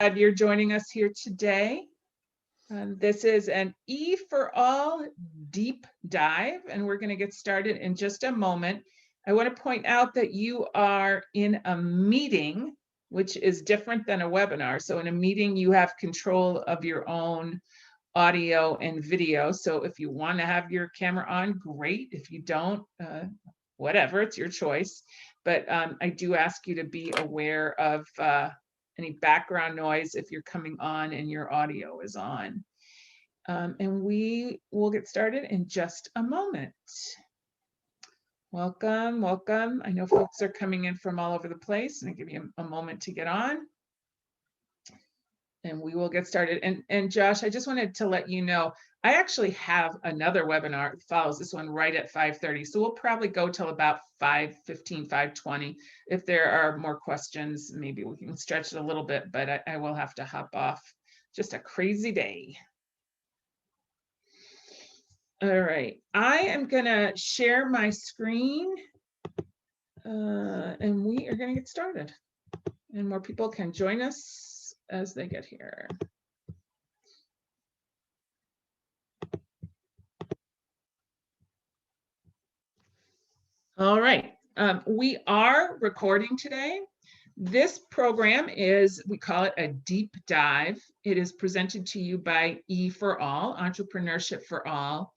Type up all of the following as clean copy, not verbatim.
glad you're joining us here today. This is an EforAll deep dive, and we're going to get started in just a moment. I want to point out that you are in a meeting, which is different than a webinar. So in a meeting, you have control of your own audio and video. So if you want to have your camera on, great. If you don't, whatever, it's your choice. But I do ask you to be aware of any background noise if you're coming on and your audio is on. And we will get started in just a moment. Welcome, welcome. I know folks are coming in from all over the place, and I'll give you a moment to get on. And we will get started. And Josh, I just wanted to let you know, I actually have another webinar that follows this one right at 5:30. So we'll probably go till about 5:15, 5:20. If there are more questions, maybe we can stretch it a little bit, but I will have to hop off. Just a crazy day. All right, I am gonna share my screen and we are gonna get started. And more people can join us as they get here. All right, we are recording today. This program is, we call it a deep dive. It is presented to you by EforAll, Entrepreneurship for All.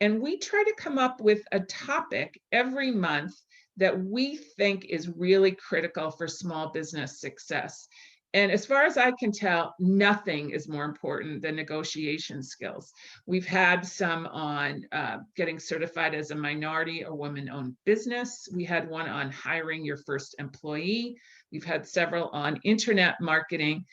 And we try to come up with a topic every month that we think is really critical for small business success. And as far as I can tell, nothing is more important than negotiation skills. We've had some on getting certified as a minority or women-owned business. We had one on hiring your first employee. We've had several on internet marketing.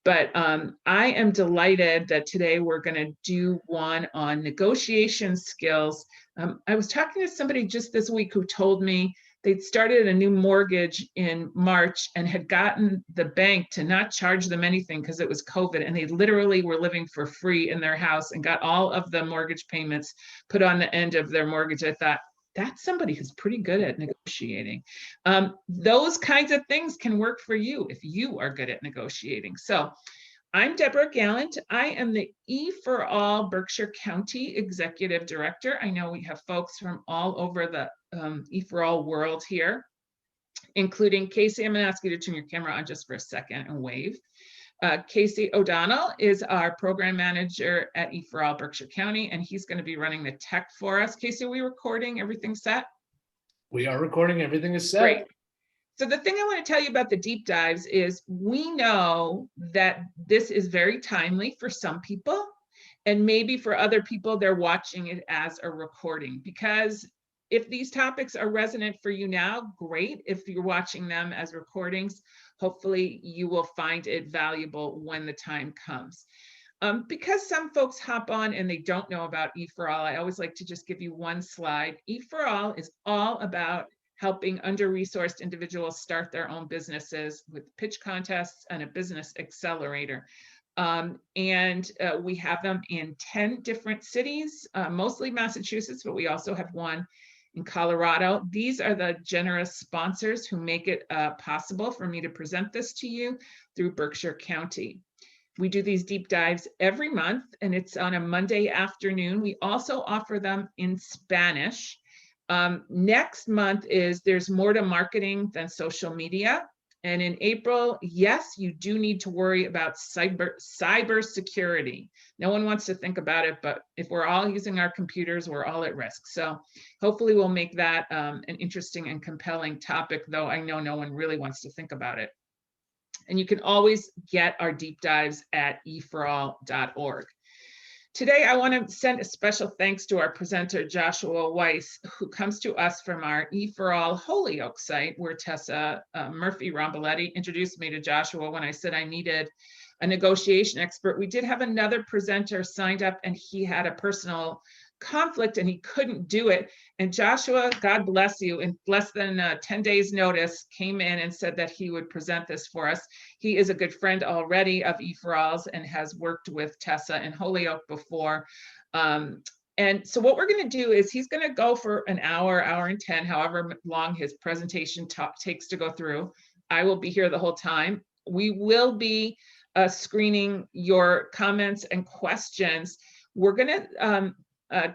But I am delighted that today we're going to do one on negotiation skills. I was talking to somebody just this week who told me they'd started a new mortgage in March and had gotten the bank to not charge them anything because it was COVID, and they literally were living for free in their house and got all of the mortgage payments put on the end of their mortgage. I thought, that's somebody who's pretty good at negotiating. Those kinds of things can work for you if you are good at negotiating. So I'm Deborah Gallant. I am the EforAll Berkshire County Executive Director. I know we have folks from all over the EforAll world here, including Casey. I'm going to ask you to turn your camera on just for a second and wave. Casey O'Donnell is our program manager at EforAll Berkshire County, and he's going to be running the tech for us. Casey, are we recording? Everything set? We are recording. Everything is set. Great. So the thing I want to tell you about the deep dives is we know that this is very timely for some people, and maybe for other people, they're watching it as a recording, because if these topics are resonant for you now, great. If you're watching them as recordings, hopefully you will find it valuable when the time comes. Because some folks hop on and they don't know about EforAll, I always like to just give you one slide. EforAll is all about helping under-resourced individuals start their own businesses with pitch contests and a business accelerator. We have them in 10 different cities, mostly Massachusetts, but we also have one in Colorado. These are the generous sponsors who make it possible for me to present this to you through Berkshire County. We do these deep dives every month, and it's on a Monday afternoon. We also offer them in Spanish. Next month there's more to marketing than social media. And in April, yes, you do need to worry about cyber security. No one wants to think about it, but if we're all using our computers, we're all at risk. So hopefully we'll make that an interesting and compelling topic, though I know no one really wants to think about it. And you can always get our deep dives at eforall.org. Today, I want to send a special thanks to our presenter, Joshua Weiss, who comes to us from our EforAll Holyoke site, where Tessa Murphy-Romboletti introduced me to Joshua when I said I needed a negotiation expert. We did have another presenter signed up, and he had a personal conflict and he couldn't do it. And Joshua, God bless you, in less than 10 days notice, came in and said that he would present this for us. He is a good friend already of EforAll's and has worked with Tessa in Holyoke before. And so what we're going to do is he's going to go for an hour, hour and 10, however long his presentation takes to go through. I will be here the whole time. We will be screening your comments and questions. We're going to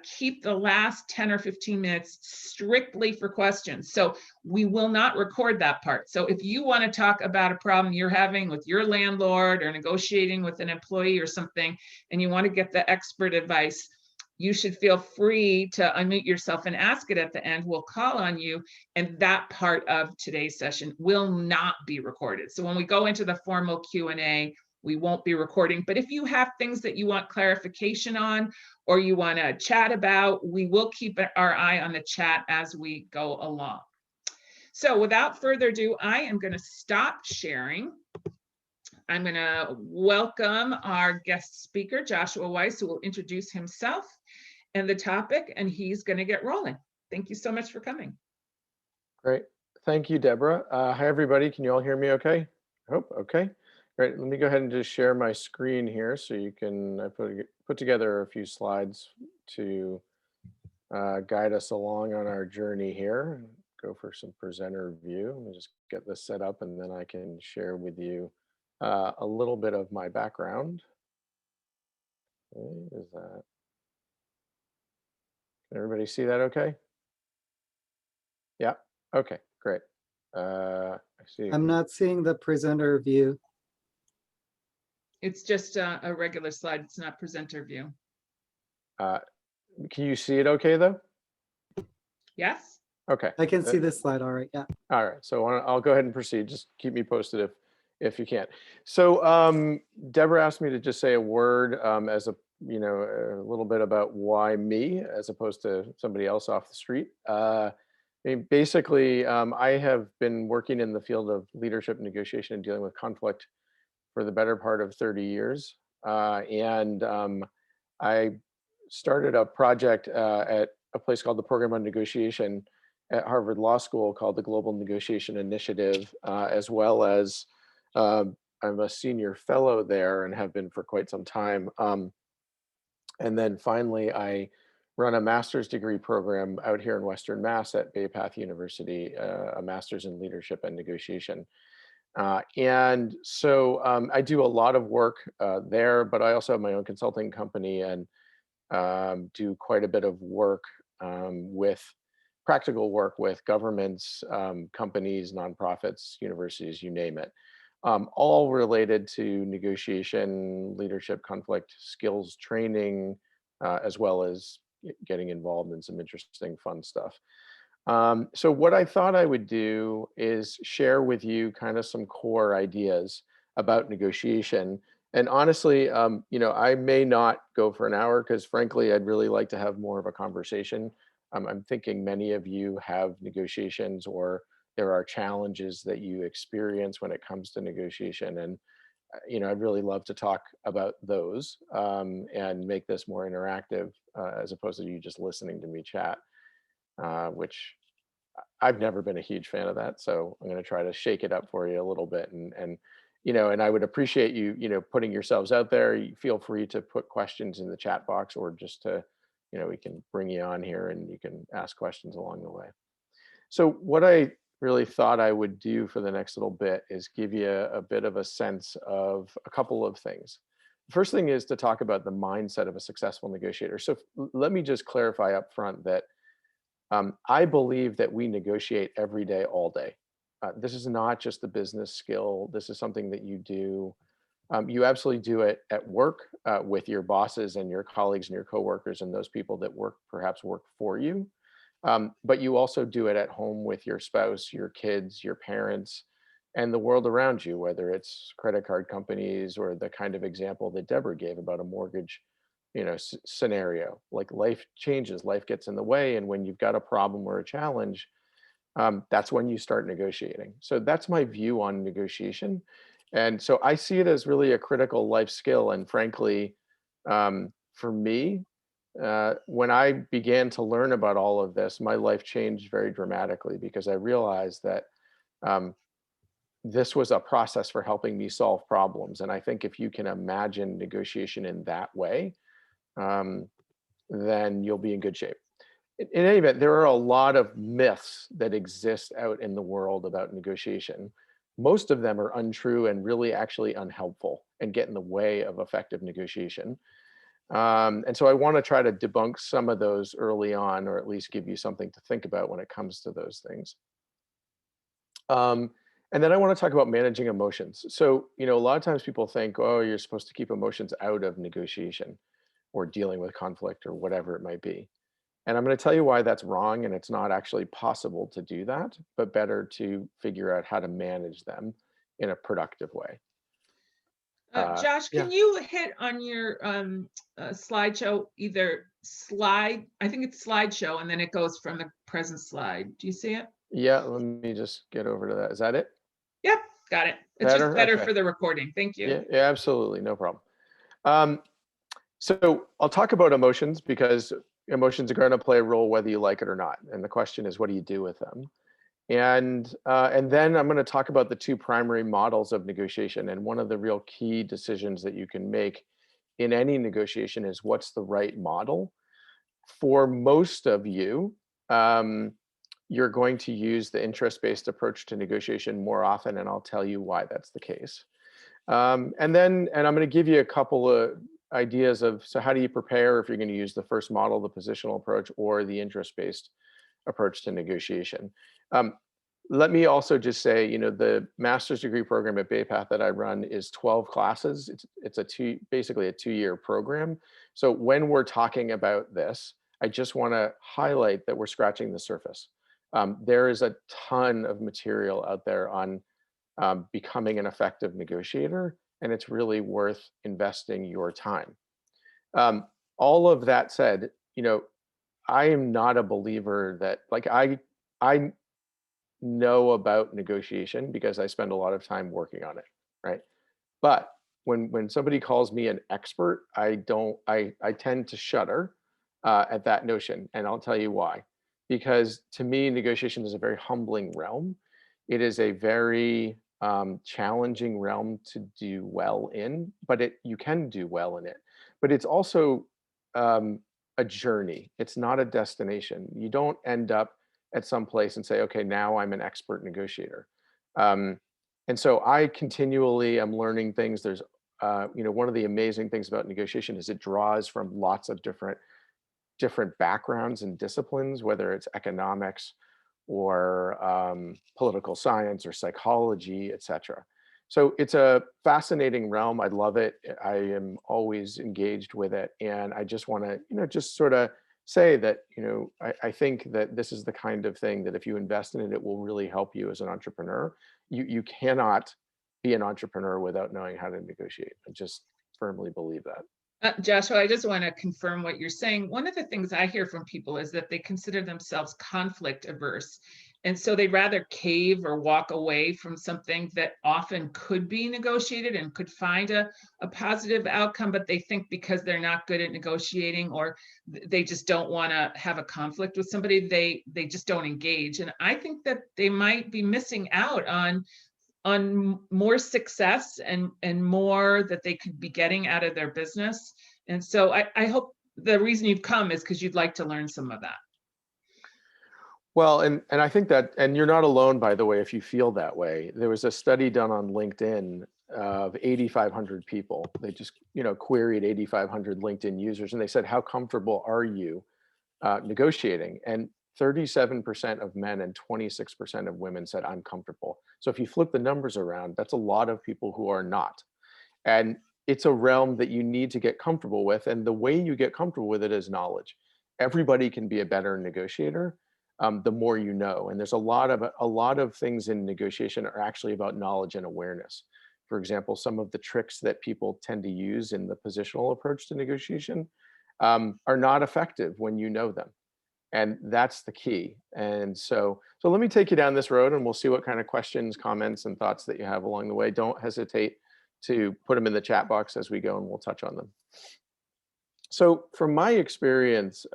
keep the last 10 or 15 minutes strictly for questions. So we will not record that part. So if you want to talk about a problem you're having with your landlord or negotiating with an employee or something, and you want to get the expert advice, you should feel free to unmute yourself and ask it at the end. We'll call on you, and that part of today's session will not be recorded. So when we go into the formal Q&A, we won't be recording. But if you have things that you want clarification on or you want to chat about, we will keep our eye on the chat as we go along. So without further ado, I am going to stop sharing. I'm going to welcome our guest speaker, Joshua Weiss, who will introduce himself and the topic, and he's going to get rolling. Thank you so much for coming. Great. Thank you, Deborah. Hi, everybody. Can you all hear me okay? I hope. Okay. Great. Let me go ahead and just share my screen here so you can put together a few slides to guide us along on our journey here. Go for some presenter view. Let me just get this set up and then I can share with you a little bit of my background. Okay, is that? Can everybody see that okay? Yeah. Okay, great. I see. I'm not seeing the presenter view. It's just a regular slide. It's not presenter view. Can you see it okay, though? Yes? Okay. I can see this slide all right, yeah. All right, so I'll go ahead and proceed. Just keep me posted if you can. So Deborah asked me to just say a word as a little bit about why me as opposed to somebody else off the street. I mean, basically, I have been working in the field of leadership, negotiation, and dealing with conflict for the better part of 30 years. I started a project at a place called the Program on Negotiation at Harvard Law School called the Global Negotiation Initiative, as well as I'm a senior fellow there and have been for quite some time. And then finally, I run a master's degree program out here in Western Mass at Bay Path University, a master's in leadership and negotiation. And so I do a lot of work there, but I also have my own consulting company and do quite a bit of work with practical work with governments, companies, nonprofits, universities, you name it, all related to negotiation, leadership, conflict skills training, as well as getting involved in some interesting, fun stuff. So what I thought I would do is share with you kind of some core ideas about negotiation. And honestly, I may not go for an hour because frankly, I'd really like to have more of a conversation. I'm thinking many of you have negotiations or there are challenges that you experience when it comes to negotiation. And, I'd really love to talk about those and make this more interactive as opposed to you just listening to me chat. Which I've never been a huge fan of that. So I'm going to try to shake it up for you a little bit. And I would appreciate you, putting yourselves out there. You feel free to put questions in the chat box or just to, we can bring you on here and you can ask questions along the way. So what I really thought I would do for the next little bit is give you a bit of a sense of a couple of things. The first thing is to talk about the mindset of a successful negotiator. So let me just clarify up front that I believe that we negotiate every day, all day. This is not just a business skill. This is something that you do. You absolutely do it at work with your bosses and your colleagues and your coworkers and those people that perhaps work for you. But you also do it at home with your spouse, your kids, your parents, and the world around you, whether it's credit card companies or the kind of example that Deborah gave about a mortgage scenario. Like life changes, life gets in the way. And when you've got a problem or a challenge, that's when you start negotiating. So that's my view on negotiation. And so I see it as really a critical life skill. And frankly, for me, when I began to learn about all of this, my life changed very dramatically because I realized that this was a process for helping me solve problems. And I think if you can imagine negotiation in that way, then you'll be in good shape. In any event, there are a lot of myths that exist out in the world about negotiation. Most of them are untrue and really actually unhelpful. and get in the way of effective negotiation. And so I want to try to debunk some of those early on, or at least give you something to think about when it comes to those things. And then I want to talk about managing emotions. So, a lot of times people think, oh, you're supposed to keep emotions out of negotiation or dealing with conflict or whatever it might be. And I'm going to tell you why that's wrong, and it's not actually possible to do that, but better to figure out how to manage them in a productive way. Josh, Yeah. can you hit on your slideshow, either slide, I think it's slideshow, and then it goes from the present slide. Do you see it? Yeah, let me just get over to that. Is that it? Yep, got it. It's Better? just better Okay. for the recording. Thank you. Yeah, absolutely. No problem. So I'll talk about emotions because emotions are going to play a role whether you like it or not. And the question is, what do you do with them? And then I'm going to talk about the two primary models of negotiation. And one of the real key decisions that you can make in any negotiation is what's the right model. For most of you, you're going to use the interest-based approach to negotiation more often, and I'll tell you why that's the case. And I'm going to give you a couple of ideas of, so how do you prepare if you're going to use the first model, the positional approach, or the interest-based approach to negotiation. Let me also just say, the master's degree program at Baypath that I run is 12 classes. It's basically a 2-year program. So when we're talking about this, I just want to highlight that we're scratching the surface. There is a ton of material out there on becoming an effective negotiator, and it's really worth investing your time. All of that said, I am not a believer that, like, I know about negotiation because I spend a lot of time working on it, right? But when somebody calls me an expert, I tend to shudder at that notion, and I'll tell you why. Because to me, negotiation is a very humbling realm. It is a very challenging realm to do well in, but you can do well in it. But it's also a journey. It's not a destination. You don't end up at some place and say, okay, now I'm an expert negotiator. And so I continually am learning things. There's, one of the amazing things about negotiation is it draws from lots of different backgrounds and disciplines, whether it's economics or political science or psychology, etc. So it's a fascinating realm. I love it. I am always engaged with it. And I just want to, just sort of say that, I think that this is the kind of thing that if you invest in it, it will really help you as an entrepreneur. You cannot be an entrepreneur without knowing how to negotiate. I just firmly believe that. Joshua, I just want to confirm what you're saying. One of the things I hear from people is that they consider themselves conflict averse. And so they'd rather cave or walk away from something that often could be negotiated and could find a positive outcome, but they think because they're not good at negotiating or they just don't want to have a conflict with somebody, they just don't engage. And I think that they might be missing out on more success and more that they could be getting out of their business. And so I hope the reason you've come is because you'd like to learn some of that. Well, and I think that, and you're not alone, by the way, if you feel that way. There was a study done on LinkedIn of 8,500 people. They just, queried 8,500 LinkedIn users, and they said, how comfortable are you negotiating? And 37% of men and 26% of women said, I'm comfortable. So if you flip the numbers around, that's a lot of people who are not. And it's a realm that you need to get comfortable with. And the way you get comfortable with it is knowledge. Everybody can be a better negotiator the more you know. And there's a lot of things in negotiation are actually about knowledge and awareness. For example, some of the tricks that people tend to use in the positional approach to negotiation are not effective when you know them. And that's the key. And so let me take you down this road and we'll see what kind of questions, comments, and thoughts that you have along the way. Don't hesitate to put them in the chat box as we go and we'll touch on them. So from my experience,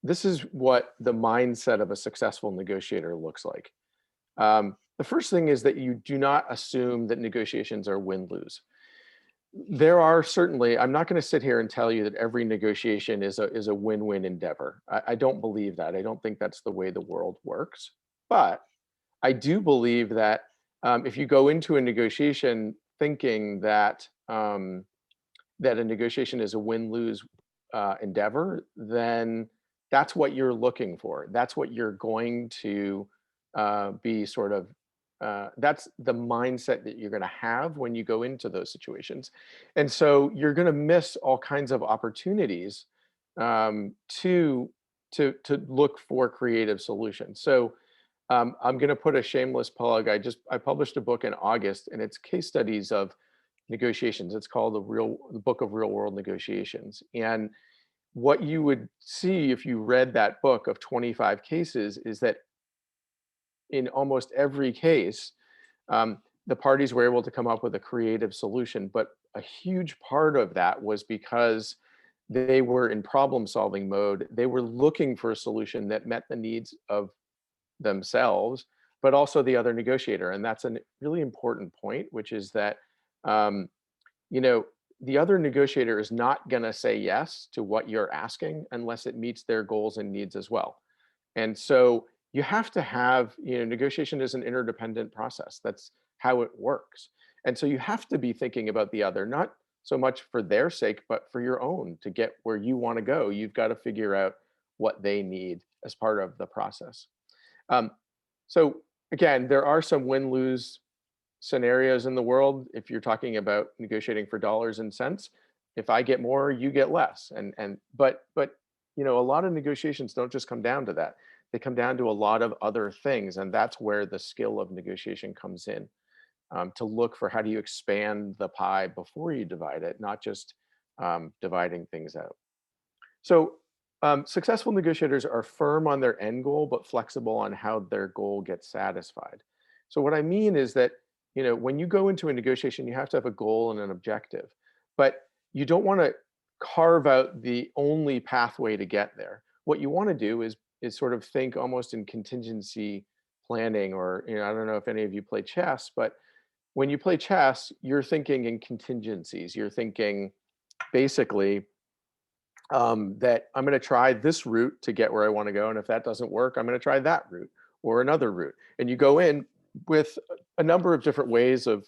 this is what the mindset of a successful negotiator looks like. The first thing is that you do not assume that negotiations are win-lose. There are certainly, I'm not going to sit here and tell you that every negotiation is a win-win endeavor. I don't believe that. I don't think that's the way the world works. But I do believe that if you go into a negotiation thinking that that a negotiation is a win-lose endeavor, then that's what you're looking for. That's what you're going to be sort of, that's the mindset that you're going to have when you go into those situations. And so you're going to miss all kinds of opportunities to look for creative solutions. So I'm going to put a shameless plug. I published a book in August, and it's case studies of negotiations. It's called the Book of Real World Negotiations. And what you would see if you read that book of 25 cases is that in almost every case, the parties were able to come up with a creative solution. But a huge part of that was because they were in problem solving mode. They were looking for a solution that met the needs of themselves, but also the other negotiator. And that's a really important point, which is that, you know, the other negotiator is not going to say yes to what you're asking unless it meets their goals and needs as well. And so you have to have, you know, negotiation is an interdependent process. That's how it works. And so you have to be thinking about the other, not so much for their sake, but for your own, to get where you want to go. You've got to figure out what they need as part of the process. So again, there are some win-lose scenarios in the world. If you're talking about negotiating for dollars and cents, if I get more, you get less. But you know, a lot of negotiations don't just come down to that. They come down to a lot of other things, and that's where the skill of negotiation comes in. To look for how do you expand the pie before you divide it, not just dividing things out. So successful negotiators are firm on their end goal, but flexible on how their goal gets satisfied. So what I mean is that, you know, when you go into a negotiation, you have to have a goal and an objective, but you don't want to carve out the only pathway to get there. What you want to do is sort of think almost in contingency planning, or, you know, I don't know if any of you play chess, but when you play chess, you're thinking in contingencies. You're thinking basically, that I'm going to try this route to get where I want to go. And if that doesn't work, I'm going to try that route or another route. And you go in with a number of different ways of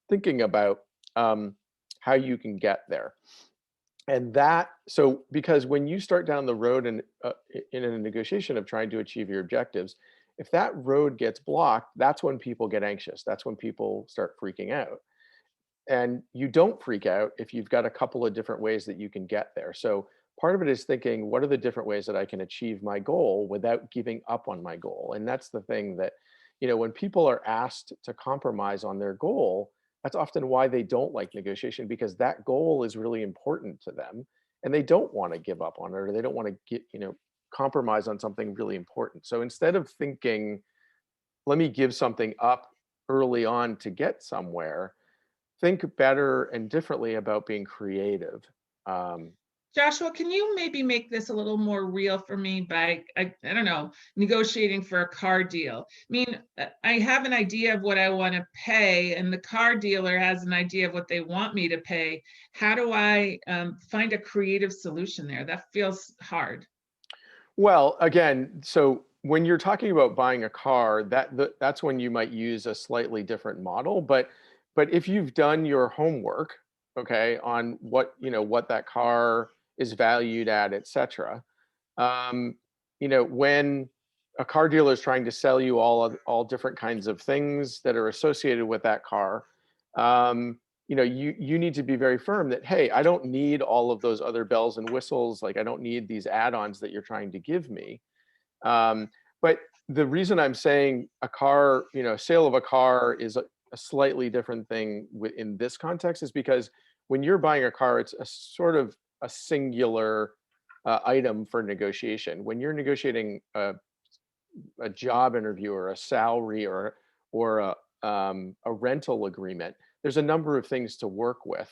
thinking about how you can get there. And that, so because when you start down the road in a negotiation of trying to achieve your objectives, if that road gets blocked, that's when people get anxious. That's when people start freaking out. And you don't freak out if you've got a couple of different ways that you can get there. So part of it is thinking, what are the different ways that I can achieve my goal without giving up on my goal? And that's the thing that, you know, when people are asked to compromise on their goal, that's often why they don't like negotiation, because that goal is really important to them and they don't want to give up on it, or they don't want to get, you know, compromise on something really important. So instead of thinking, let me give something up early on to get somewhere, think better and differently about being creative. Joshua, can you maybe make this a little more real for me by, I don't know, negotiating for a car deal? I mean, I have an idea of what I want to pay, and the car dealer has an idea of what they want me to pay. How do I find a creative solution there? That feels hard. Well, again, so when you're talking about buying a car, that's when you might use a slightly different model. But if you've done your homework, okay, on what, you know, what that car is valued at, et cetera, you know, when a car dealer is trying to sell you all different kinds of things that are associated with that car, you know, you need to be very firm that, hey, I don't need all of those other bells and whistles. Like, I don't need these add-ons that you're trying to give me. But the reason I'm saying a car, you know, sale of a car is a slightly different thing in this context is because when you're buying a car, it's a sort of a singular item for negotiation. When you're negotiating a job interview or a salary or a rental agreement, there's a number of things to work with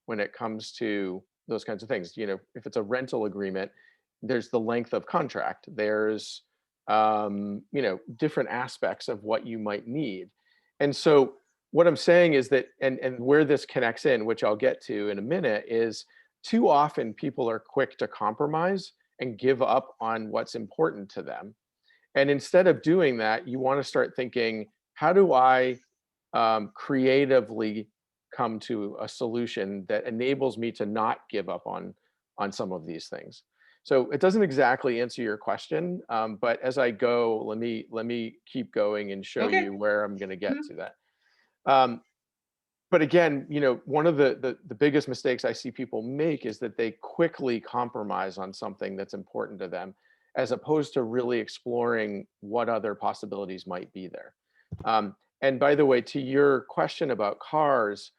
when it comes to those kinds of things. You know, if it's a rental agreement, there's the length of contract. There's you know, different aspects of what you might need. And so what I'm saying is that, and where this connects in, which I'll get to in a minute, is too often people are quick to compromise and give up on what's important to them. And instead of doing that, you want to start thinking, how do I creatively come to a solution that enables me to not give up on some of these things. So it doesn't exactly answer your question, but as I go, let me keep going and show Okay. you where I'm going to get Mhm. to that. But again, one of the biggest mistakes I see people make is that they quickly compromise on something that's important to them, as opposed to really exploring what other possibilities might be there. And by the way, to your question about cars,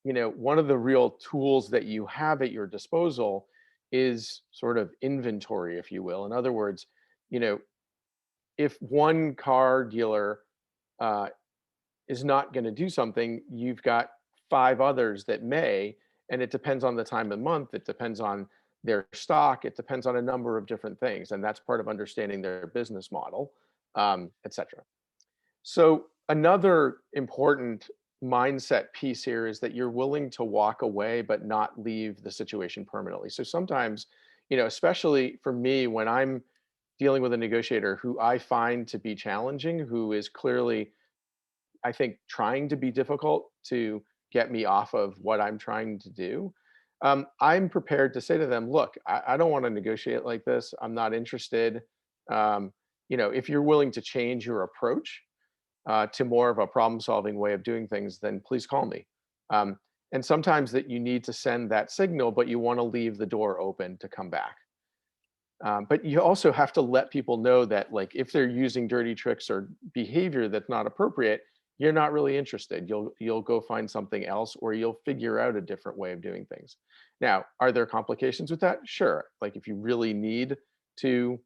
one of the real tools that you have at your disposal is sort of inventory, if you will. In other words, if one car dealer uh, is not going to do something, you've got 5 others that may, and it depends on the time of month, it depends on their stock, it depends on a number of different things, and that's part of understanding their business model, etc. So another important mindset piece here is that you're willing to walk away but not leave the situation permanently. So sometimes, especially for me, when I'm dealing with a negotiator who I find to be challenging, who is clearly, I think, trying to be difficult to get me off of what I'm trying to do, I'm prepared to say to them, look, I don't want to negotiate like this. I'm not interested. If you're willing to change your approach to more of a problem solving way of doing things, then please call me. And sometimes that you need to send that signal, but you want to leave the door open to come back. But you also have to let people know that, like, if they're using dirty tricks or behavior that's not appropriate, you're not really interested. You'll go find something else, or you'll figure out a different way of doing things. Now, are there complications with that? Sure. Like if you really need to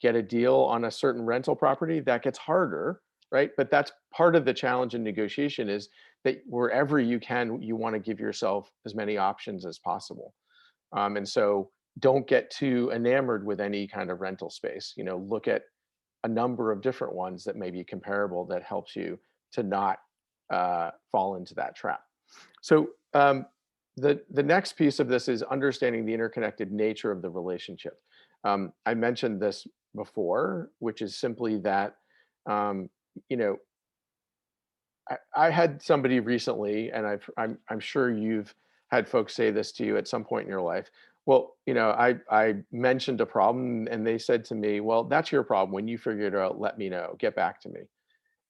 get a deal on a certain rental property, that gets harder, right? But that's part of the challenge in negotiation, is that wherever you can, you want to give yourself as many options as possible. And so don't get too enamored with any kind of rental space. Look at a number of different ones that may be comparable, that helps you to not fall into that trap. So the next piece of this is understanding the interconnected nature of the relationship. I mentioned this before, which is simply that, you know, I had somebody recently, and I'm sure you've had folks say this to you at some point in your life. Well, I mentioned a problem, and they said to me, "Well, that's your problem. When you figure it out, let me know. Get back to me."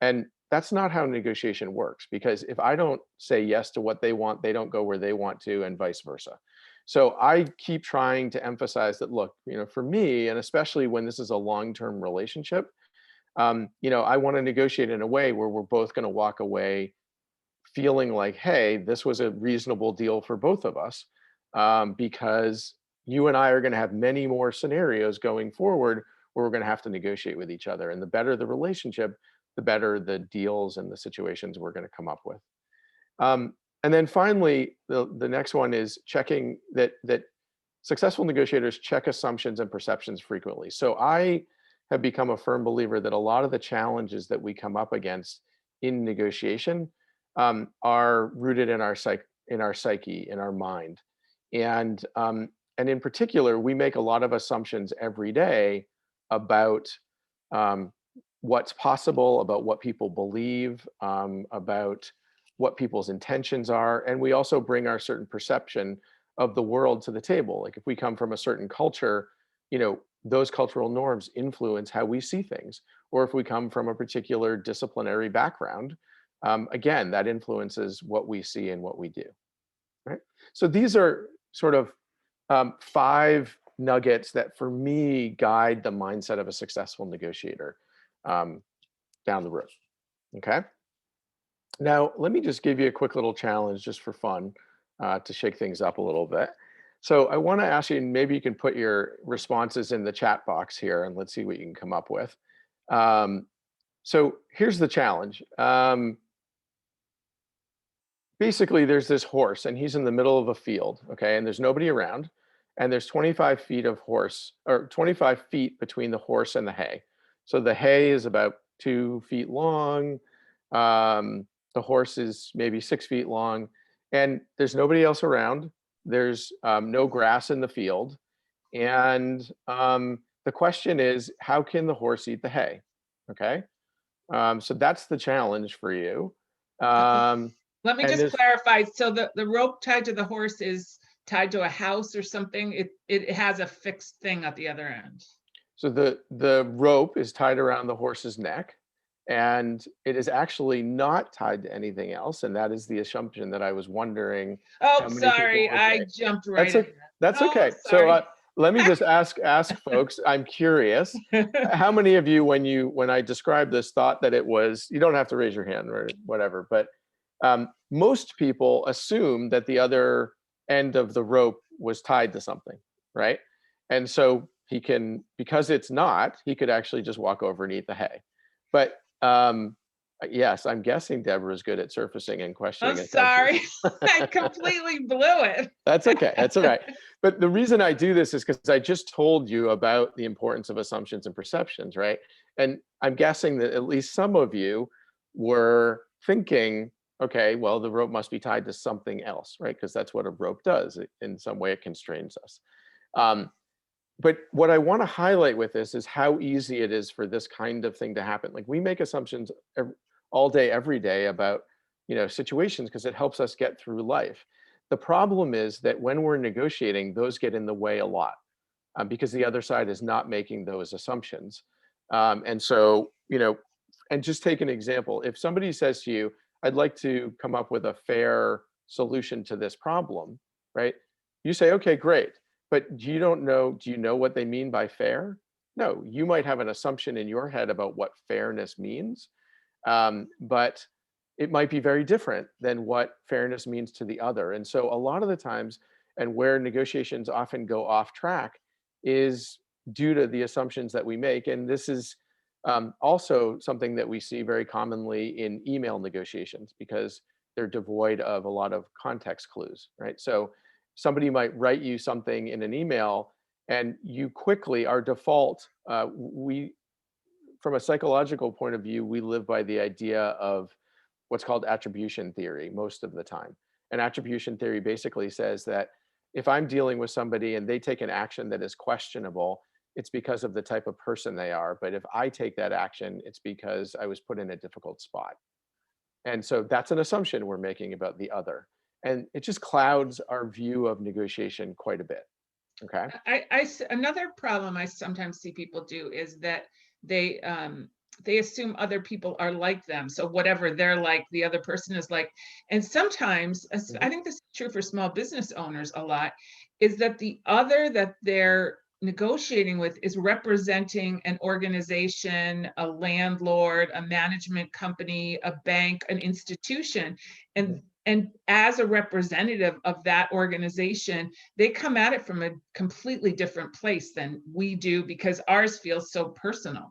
And that's not how negotiation works, because if I don't say yes to what they want, they don't go where they want to, and vice versa. So I keep trying to emphasize that, look, for me, and especially when this is a long-term relationship, I want to negotiate in a way where we're both going to walk away feeling like, hey, this was a reasonable deal for both of us, because you and I are going to have many more scenarios going forward where we're going to have to negotiate with each other. And the better the relationship, the better the deals and the situations we're going to come up with. And then finally, the next one is checking that successful negotiators check assumptions and perceptions frequently. So I have become a firm believer that a lot of the challenges that we come up against in negotiation are rooted in our psyche, in our mind, and in particular, we make a lot of assumptions every day about what's possible, about what people believe, about what people's intentions are, and we also bring our certain perception of the world to the table. Like if we come from a certain culture, those cultural norms influence how we see things. Or if we come from a particular disciplinary background, again, that influences what we see and what we do, right? So these are sort of 5 nuggets that for me guide the mindset of a successful negotiator down the road, okay? Now, let me just give you a quick little challenge just for fun to shake things up a little bit. So I want to ask you, and maybe you can put your responses in the chat box here, and let's see what you can come up with. So here's the challenge. Basically, there's this horse, and he's in the middle of a field, okay? And there's nobody around, and there's 25 feet of horse, or 25 feet between the horse and the hay. So the hay is about 2 feet long. The horse is maybe 6 feet long, and there's nobody else around. There's no grass in the field. And the question is, how can the horse eat the hay? Okay. So that's the challenge for you. Let me And just this- clarify. So the rope tied to the horse is tied to a house or something. It has a fixed thing at the other end. So the rope is tied around the horse's neck, and it is actually not tied to anything else. And that is the assumption that I was wondering. Oh, How many people- sorry, I okay. jumped right That's in. okay. That's Oh, okay. So sorry. let me just ask folks. I'm curious. How many of you, when I described this, thought that it was? You don't have to raise your hand or whatever, but most people assume that the other end of the rope was tied to something, right? And so he can, because it's not, he could actually just walk over and eat the hay. But yes, I'm guessing Deborah is good at surfacing and questioning. I'm assumptions. sorry. I completely blew it. That's okay. That's all right. But the reason I do this is because I just told you about the importance of assumptions and perceptions, right? And I'm guessing that at least some of you were thinking, okay, well, the rope must be tied to something else, right? Because that's what a rope does. In some way, it constrains us. But what I want to highlight with this is how easy it is for this kind of thing to happen. Like we make assumptions all day, every day about, situations because it helps us get through life. The problem is that when we're negotiating, those get in the way a lot because the other side is not making those assumptions. And so, and just take an example. If somebody says to you, I'd like to come up with a fair solution to this problem, right? You say, okay, great. But do you know what they mean by fair? No, you might have an assumption in your head about what fairness means, but it might be very different than what fairness means to the other. And so a lot of the times, and where negotiations often go off track is due to the assumptions that we make. And this is also something that we see very commonly in email negotiations because they're devoid of a lot of context clues, right? So somebody might write you something in an email and you quickly, our default, from a psychological point of view, we live by the idea of what's called attribution theory most of the time. And attribution theory basically says that if I'm dealing with somebody and they take an action that is questionable, it's because of the type of person they are. But if I take that action, it's because I was put in a difficult spot. And so that's an assumption we're making about the other. And it just clouds our view of negotiation quite a bit. Okay. Another problem I sometimes see people do is that they assume other people are like them. So whatever they're like, the other person is like. And sometimes, I think this is true for small business owners a lot, is that the other that they're negotiating with is representing an organization, a landlord, a management company, a bank, an institution. And as a representative of that organization, they come at it from a completely different place than we do because ours feels so personal.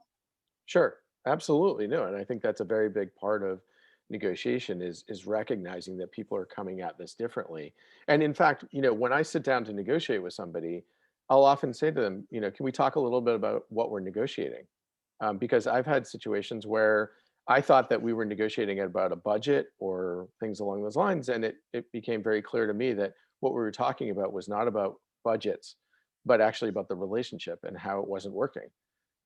Sure, absolutely. No, and I think that's a very big part of negotiation is recognizing that people are coming at this differently. And in fact, when I sit down to negotiate with somebody, I'll often say to them, can we talk a little bit about what we're negotiating? Because I've had situations where I thought that we were negotiating about a budget or things along those lines. And it became very clear to me that what we were talking about was not about budgets, but actually about the relationship and how it wasn't working.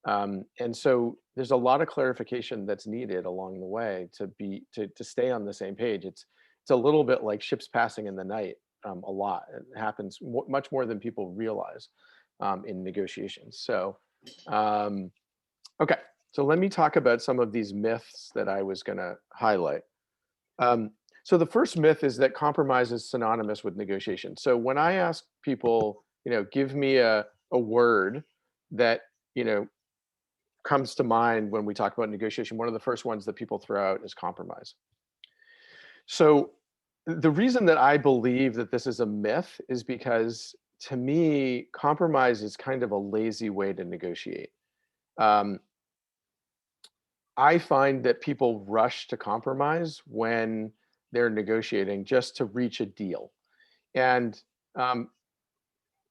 And so there's a lot of clarification that's needed along the way to stay on the same page. It's a little bit like ships passing in the night. A lot. It happens much more than people realize in negotiations. So, okay. So let me talk about some of these myths that I was going to highlight. So the first myth is that compromise is synonymous with negotiation. So when I ask people, give me a word that, comes to mind when we talk about negotiation, one of the first ones that people throw out is compromise. So the reason that I believe that this is a myth is because to me, compromise is kind of a lazy way to negotiate. I find that people rush to compromise when they're negotiating just to reach a deal. And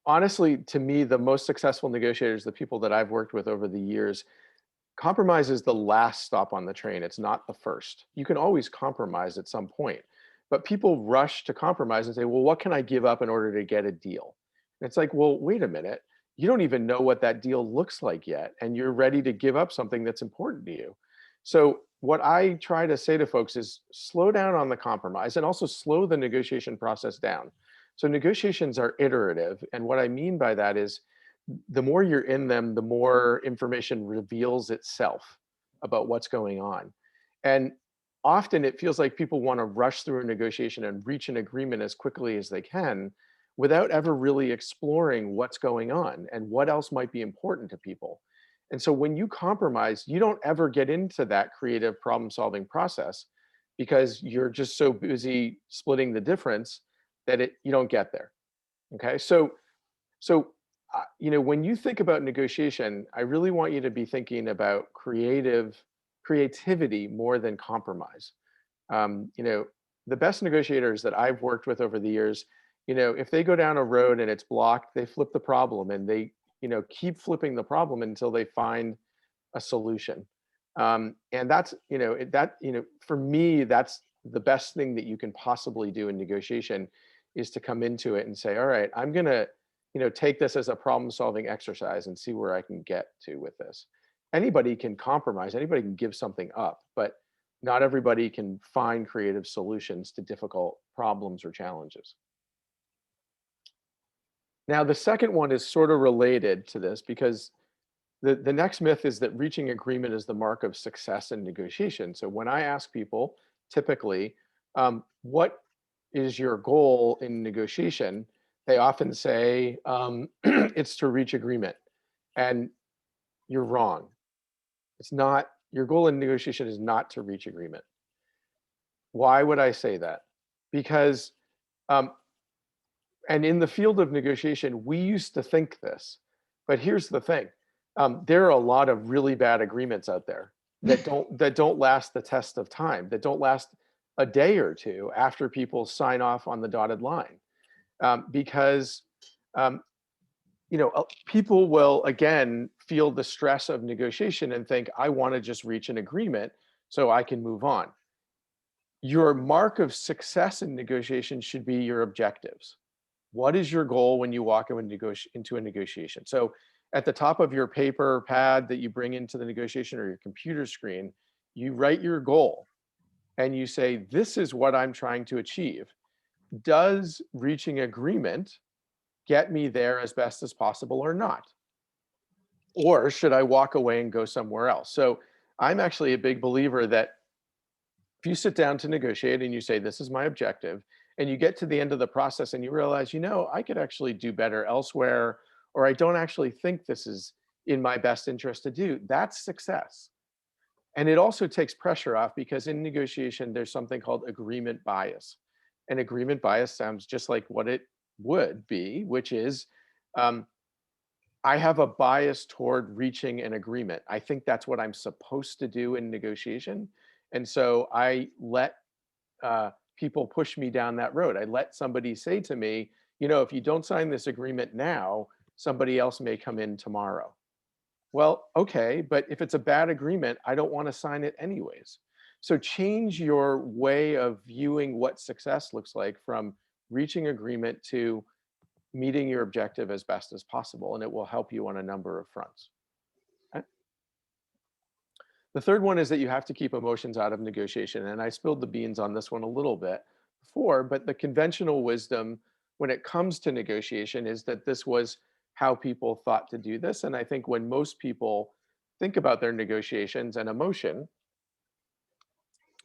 honestly, to me, the most successful negotiators, the people that I've worked with over the years, compromise is the last stop on the train. It's not the first. You can always compromise at some point, but people rush to compromise and say, well, what can I give up in order to get a deal? And it's like, well, wait a minute. You don't even know what that deal looks like yet. And you're ready to give up something that's important to you. So what I try to say to folks is slow down on the compromise and also slow the negotiation process down. So negotiations are iterative. And what I mean by that is the more you're in them, the more information reveals itself about what's going on. And often it feels like people want to rush through a negotiation and reach an agreement as quickly as they can without ever really exploring what's going on and what else might be important to people. And so when you compromise, you don't ever get into that creative problem solving process because you're just so busy splitting the difference that you don't get there. Okay. So when you think about negotiation, I really want you to be thinking about creativity more than compromise. The best negotiators that I've worked with over the years, if they go down a road and it's blocked, they flip the problem and they, keep flipping the problem until they find a solution. And that's, for me, that's the best thing that you can possibly do in negotiation is to come into it and say, all right, I'm going to, take this as a problem solving exercise and see where I can get to with this. Anybody can compromise, anybody can give something up, but not everybody can find creative solutions to difficult problems or challenges. Now, the second one is sort of related to this because the next myth is that reaching agreement is the mark of success in negotiation. So when I ask people, typically, what is your goal in negotiation? They often say, it's to reach agreement. And you're wrong. It's not, your goal in negotiation is not to reach agreement. Why would I say that? Because, and in the field of negotiation, we used to think this, but here's the thing. There are a lot of really bad agreements out there that don't last the test of time, that don't last a day or two after people sign off on the dotted line. Because people will again feel the stress of negotiation and think, I want to just reach an agreement so I can move on. Your mark of success in negotiation should be your objectives. What is your goal when you walk into a negotiation? So at the top of your paper pad that you bring into the negotiation or your computer screen, you write your goal and you say, this is what I'm trying to achieve. Does reaching agreement get me there as best as possible or not? Or should I walk away and go somewhere else? So I'm actually a big believer that if you sit down to negotiate and you say, this is my objective, and you get to the end of the process and you realize, I could actually do better elsewhere, or I don't actually think this is in my best interest to do, that's success. And it also takes pressure off because in negotiation, there's something called agreement bias. And agreement bias sounds just like what it would be, which is I have a bias toward reaching an agreement. I think that's what I'm supposed to do in negotiation. And so I let people push me down that road. I let somebody say to me, if you don't sign this agreement now, somebody else may come in tomorrow. Well, okay, but if it's a bad agreement, I don't want to sign it anyways. So change your way of viewing what success looks like from reaching agreement to meeting your objective as best as possible, and it will help you on a number of fronts. Okay? The third one is that you have to keep emotions out of negotiation, and I spilled the beans on this one a little bit before, but the conventional wisdom when it comes to negotiation is that this was how people thought to do this. And I think when most people think about their negotiations and emotion,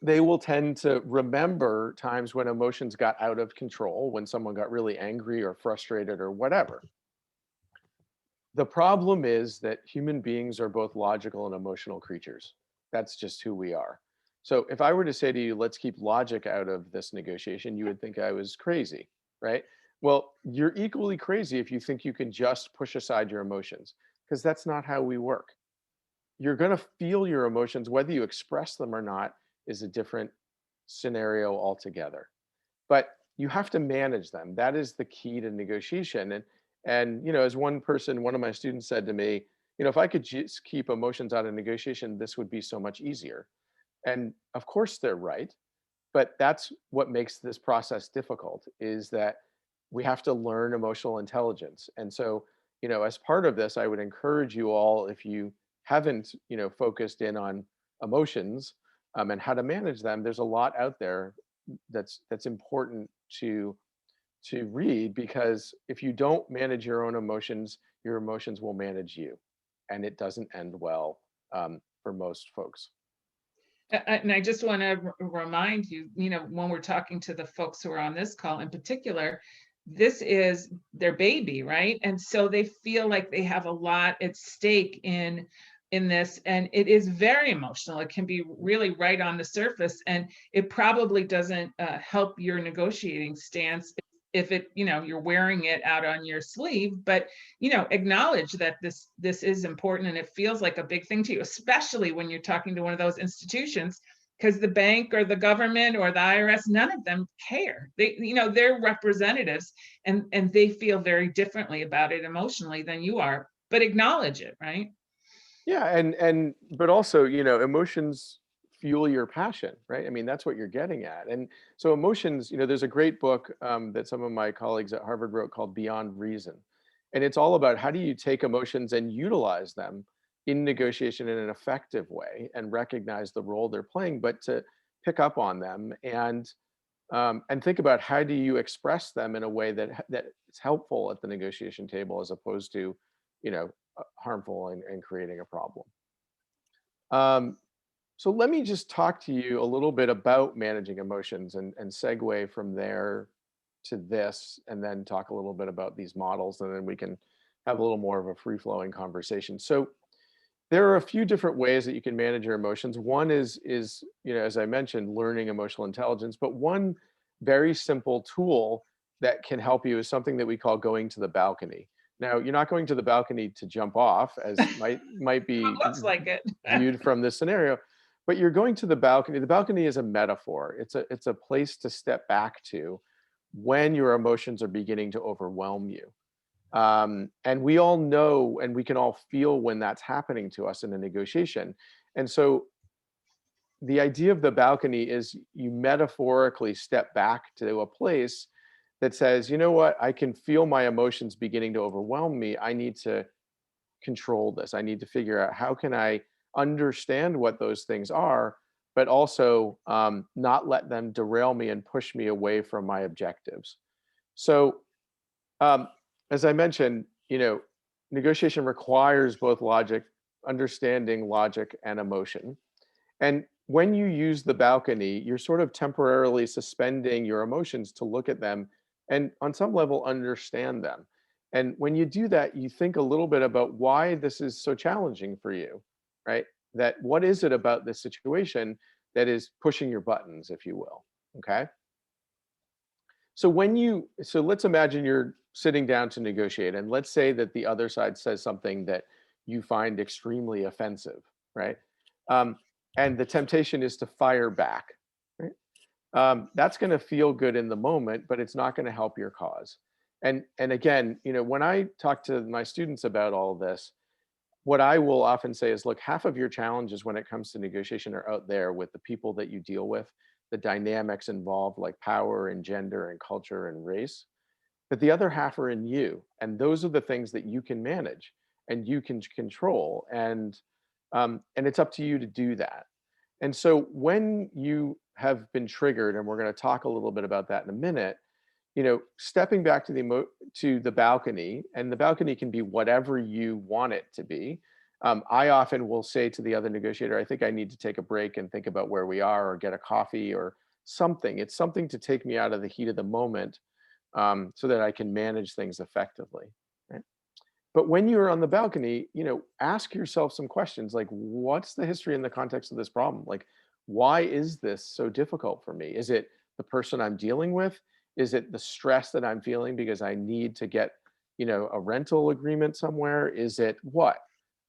they will tend to remember times when emotions got out of control, when someone got really angry or frustrated or whatever. The problem is that human beings are both logical and emotional creatures. That's just who we are. So if I were to say to you, let's keep logic out of this negotiation, you would think I was crazy, right? Well, you're equally crazy if you think you can just push aside your emotions, because that's not how we work. You're going to feel your emotions, whether you express them or not is a different scenario altogether. But you have to manage them. That is the key to negotiation. And as one of my students said to me, if I could just keep emotions out of negotiation, this would be so much easier. And of course they're right, but that's what makes this process difficult, is that we have to learn emotional intelligence. And so, as part of this, I would encourage you all, if you haven't, focused in on emotions, and how to manage them, there's a lot out there that's important to read, because if you don't manage your own emotions, your emotions will manage you, and it doesn't end well for most folks. And I just want to remind you, when we're talking to the folks who are on this call in particular, this is their baby, right? And so they feel like they have a lot at stake in this, and it is very emotional. It can be really right on the surface, and it probably doesn't help your negotiating stance if it, you're wearing it out on your sleeve. But acknowledge that this is important, and it feels like a big thing to you, especially when you're talking to one of those institutions, because the bank or the government or the IRS, none of them care. They're representatives, and they feel very differently about it emotionally than you are. But acknowledge it, right? Yeah, and but also, emotions fuel your passion, right? I mean, that's what you're getting at. And so emotions, there's a great book that some of my colleagues at Harvard wrote called Beyond Reason. And it's all about how do you take emotions and utilize them in negotiation in an effective way and recognize the role they're playing, but to pick up on them and think about how do you express them in a way that is helpful at the negotiation table, as opposed to, harmful and creating a problem. So let me just talk to you a little bit about managing emotions and segue from there to this, and then talk a little bit about these models, and then we can have a little more of a free-flowing conversation. So there are a few different ways that you can manage your emotions. One is as I mentioned, learning emotional intelligence, but one very simple tool that can help you is something that we call going to the balcony. Now, you're not going to the balcony to jump off, as might be It looks like it. viewed from this scenario, but you're going to the balcony. The balcony is a metaphor. It's a place to step back to when your emotions are beginning to overwhelm you. And we all know, and we can all feel when that's happening to us in a negotiation. And so the idea of the balcony is you metaphorically step back to a place that says, you know what, I can feel my emotions beginning to overwhelm me. I need to control this. I need to figure out how can I understand what those things are, but also not let them derail me and push me away from my objectives. So um, as I mentioned, negotiation requires both logic, understanding logic, and emotion. And when you use the balcony, you're sort of temporarily suspending your emotions to look at them and on some level understand them. And when you do that, you think a little bit about why this is so challenging for you, right? That what is it about this situation that is pushing your buttons, if you will, okay? So let's imagine you're sitting down to negotiate, and let's say that the other side says something that you find extremely offensive, right? And the temptation is to fire back, right? That's going to feel good in the moment, but it's not going to help your cause. And again, when I talk to my students about all of this, what I will often say is, look, half of your challenges when it comes to negotiation are out there with the people that you deal with, the dynamics involved, like power and gender and culture and race. But the other half are in you, and those are the things that you can manage and you can control, and it's up to you to do that. And so when you have been triggered, and we're going to talk a little bit about that in a minute, stepping back to the balcony, and the balcony can be whatever you want it to be. I often will say to the other negotiator, I think I need to take a break and think about where we are, or get a coffee or something. It's something to take me out of the heat of the moment, so that I can manage things effectively. Right? But when you're on the balcony, ask yourself some questions like, what's the history and the context of this problem? Like, why is this so difficult for me? Is it the person I'm dealing with? Is it the stress that I'm feeling because I need to get, a rental agreement somewhere? Is it what?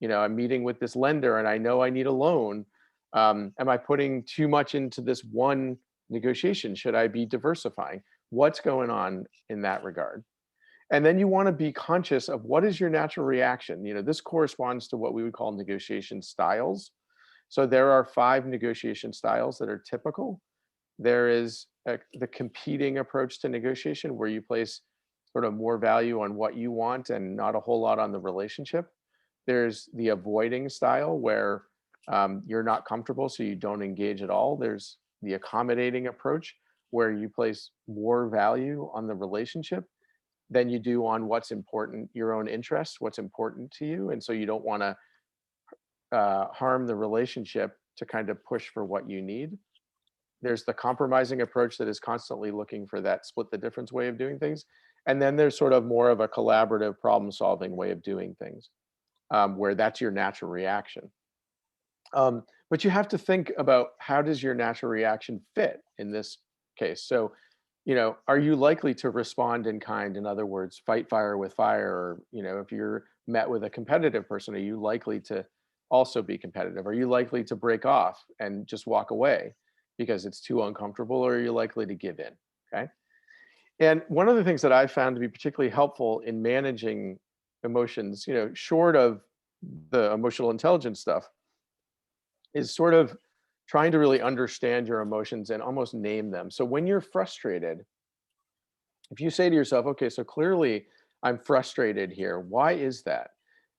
I'm meeting with this lender and I know I need a loan. Am I putting too much into this one negotiation? Should I be diversifying? What's going on in that regard? And then you want to be conscious of what is your natural reaction. This corresponds to what we would call negotiation styles. So there are 5 negotiation styles that are typical. There is the competing approach to negotiation, where you place sort of more value on what you want and not a whole lot on the relationship. There's the avoiding style, where You're not comfortable, so you don't engage at all. There's the accommodating approach, where you place more value on the relationship than you do on what's important, your own interests, what's important to you. And so you don't want to harm the relationship to kind of push for what you need. There's the compromising approach that is constantly looking for that split the difference way of doing things. And then there's sort of more of a collaborative problem solving way of doing things, where that's your natural reaction. But you have to think about, how does your natural reaction fit in this case? So, are you likely to respond in kind? In other words, fight fire with fire, or, if you're met with a competitive person, are you likely to also be competitive? Are you likely to break off and just walk away because it's too uncomfortable, or are you likely to give in? Okay. And one of the things that I've found to be particularly helpful in managing emotions, short of the emotional intelligence stuff, is sort of trying to really understand your emotions and almost name them. So when you're frustrated, if you say to yourself, okay, so clearly I'm frustrated here, why is that?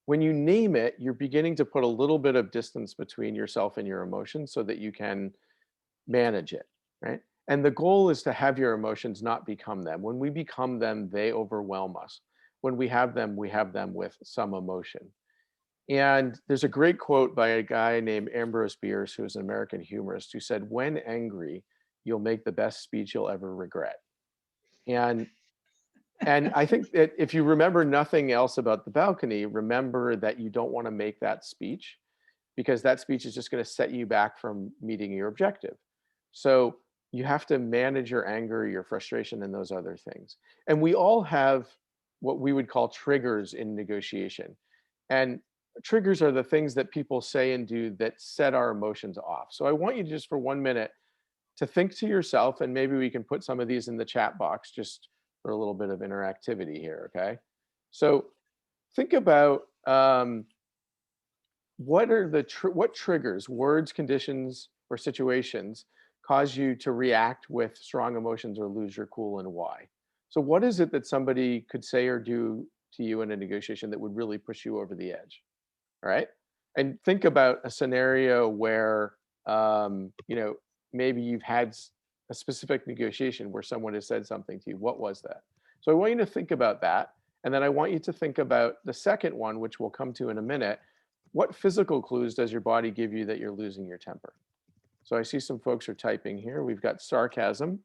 When you name it, you're beginning to put a little bit of distance between yourself and your emotions so that you can manage it, right? And the goal is to have your emotions not become them. When we become them, they overwhelm us. When we have them with some emotion. And there's a great quote by a guy named Ambrose Bierce, who is an American humorist, who said, "When angry, you'll make the best speech you'll ever regret." And I think that if you remember nothing else about the balcony, remember that you don't want to make that speech, because that speech is just going to set you back from meeting your objective. So you have to manage your anger, your frustration, and those other things. And we all have what we would call triggers in negotiation. And triggers are the things that people say and do that set our emotions off. So I want you to just for 1 minute to think to yourself, and maybe we can put some of these in the chat box just for a little bit of interactivity here, okay? So think about what triggers, words, conditions, or situations cause you to react with strong emotions or lose your cool, and why? So what is it that somebody could say or do to you in a negotiation that would really push you over the edge? All right. And think about a scenario where, maybe you've had a specific negotiation where someone has said something to you. What was that? So I want you to think about that. And then I want you to think about the second one, which we'll come to in a minute. What physical clues does your body give you that you're losing your temper? So I see some folks are typing here. We've got sarcasm.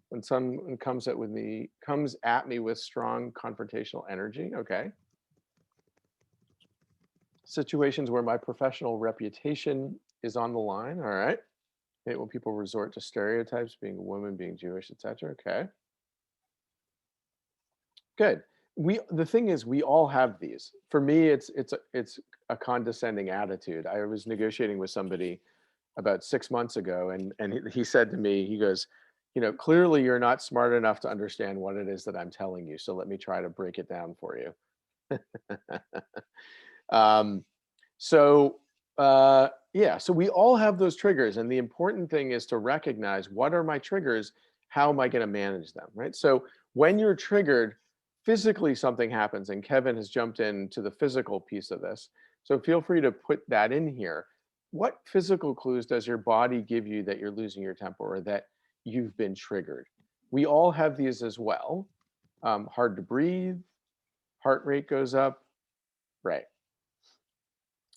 When someone comes at me with strong confrontational energy. Okay. Situations where my professional reputation is on the line. All right. Okay, when people resort to stereotypes, being a woman, being Jewish, etc. Okay. Good. The thing is, we all have these. For me, it's a condescending attitude. I was negotiating with somebody about 6 months ago, and he said to me, he goes, clearly you're not smart enough to understand what it is that I'm telling you. So let me try to break it down for you. So we all have those triggers, and the important thing is to recognize, what are my triggers? How am I going to manage them, right? So when you're triggered, physically something happens, and Kevin has jumped into the physical piece of this. So feel free to put that in here. What physical clues does your body give you that you're losing your temper, or that you've been triggered? We all have these as well. Hard to breathe, heart rate goes up, right?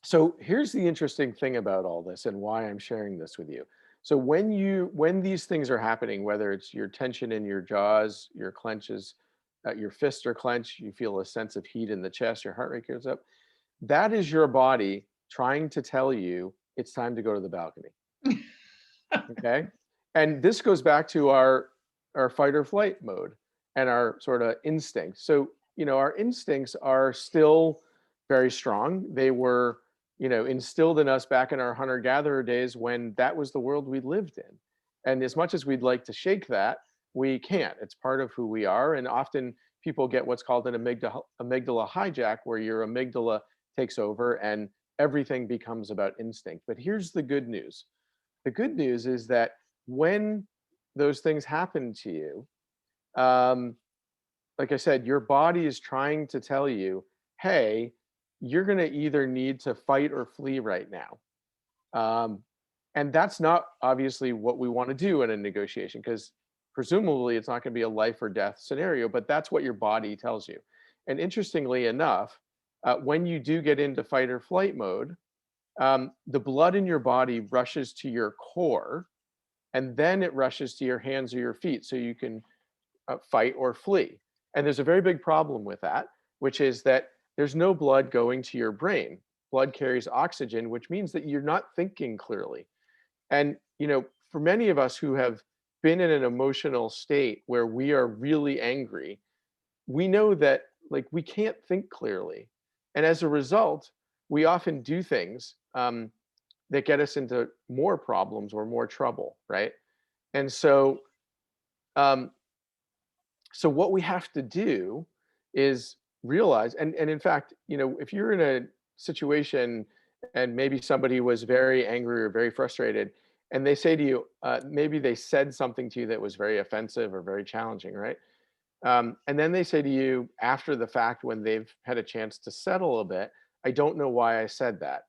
So here's the interesting thing about all this, and why I'm sharing this with you. So when these things are happening, whether it's your tension in your jaws, your clenches, your fists are clenched, you feel a sense of heat in the chest, your heart rate goes up, that is your body trying to tell you it's time to go to the balcony. Okay. And this goes back to our fight or flight mode and our sort of instincts. So, our instincts are still very strong. They were, instilled in us back in our hunter-gatherer days, when that was the world we lived in. And as much as we'd like to shake that, we can't. It's part of who we are. And often people get what's called an amygdala hijack, where your amygdala takes over and everything becomes about instinct. But here's the good news. The good news is that when those things happen to you, like I said, your body is trying to tell you, hey, you're going to either need to fight or flee right now. And that's not obviously what we want to do in a negotiation, because presumably it's not going to be a life or death scenario, but that's what your body tells you. And interestingly enough, when you do get into fight or flight mode, the blood in your body rushes to your core, and then it rushes to your hands or your feet so you can fight or flee. And there's a very big problem with that, which is that there's no blood going to your brain. Blood carries oxygen, which means that you're not thinking clearly. And, for many of us who have been in an emotional state where we are really angry, we know that like we can't think clearly. And as a result, we often do things that get us into more problems or more trouble, right? And um, so what we have to do is realize, and in fact, if you're in a situation and maybe somebody was very angry or very frustrated, and they say to you, maybe they said something to you that was very offensive or very challenging, right? And then they say to you after the fact, when they've had a chance to settle a bit, I don't know why I said that.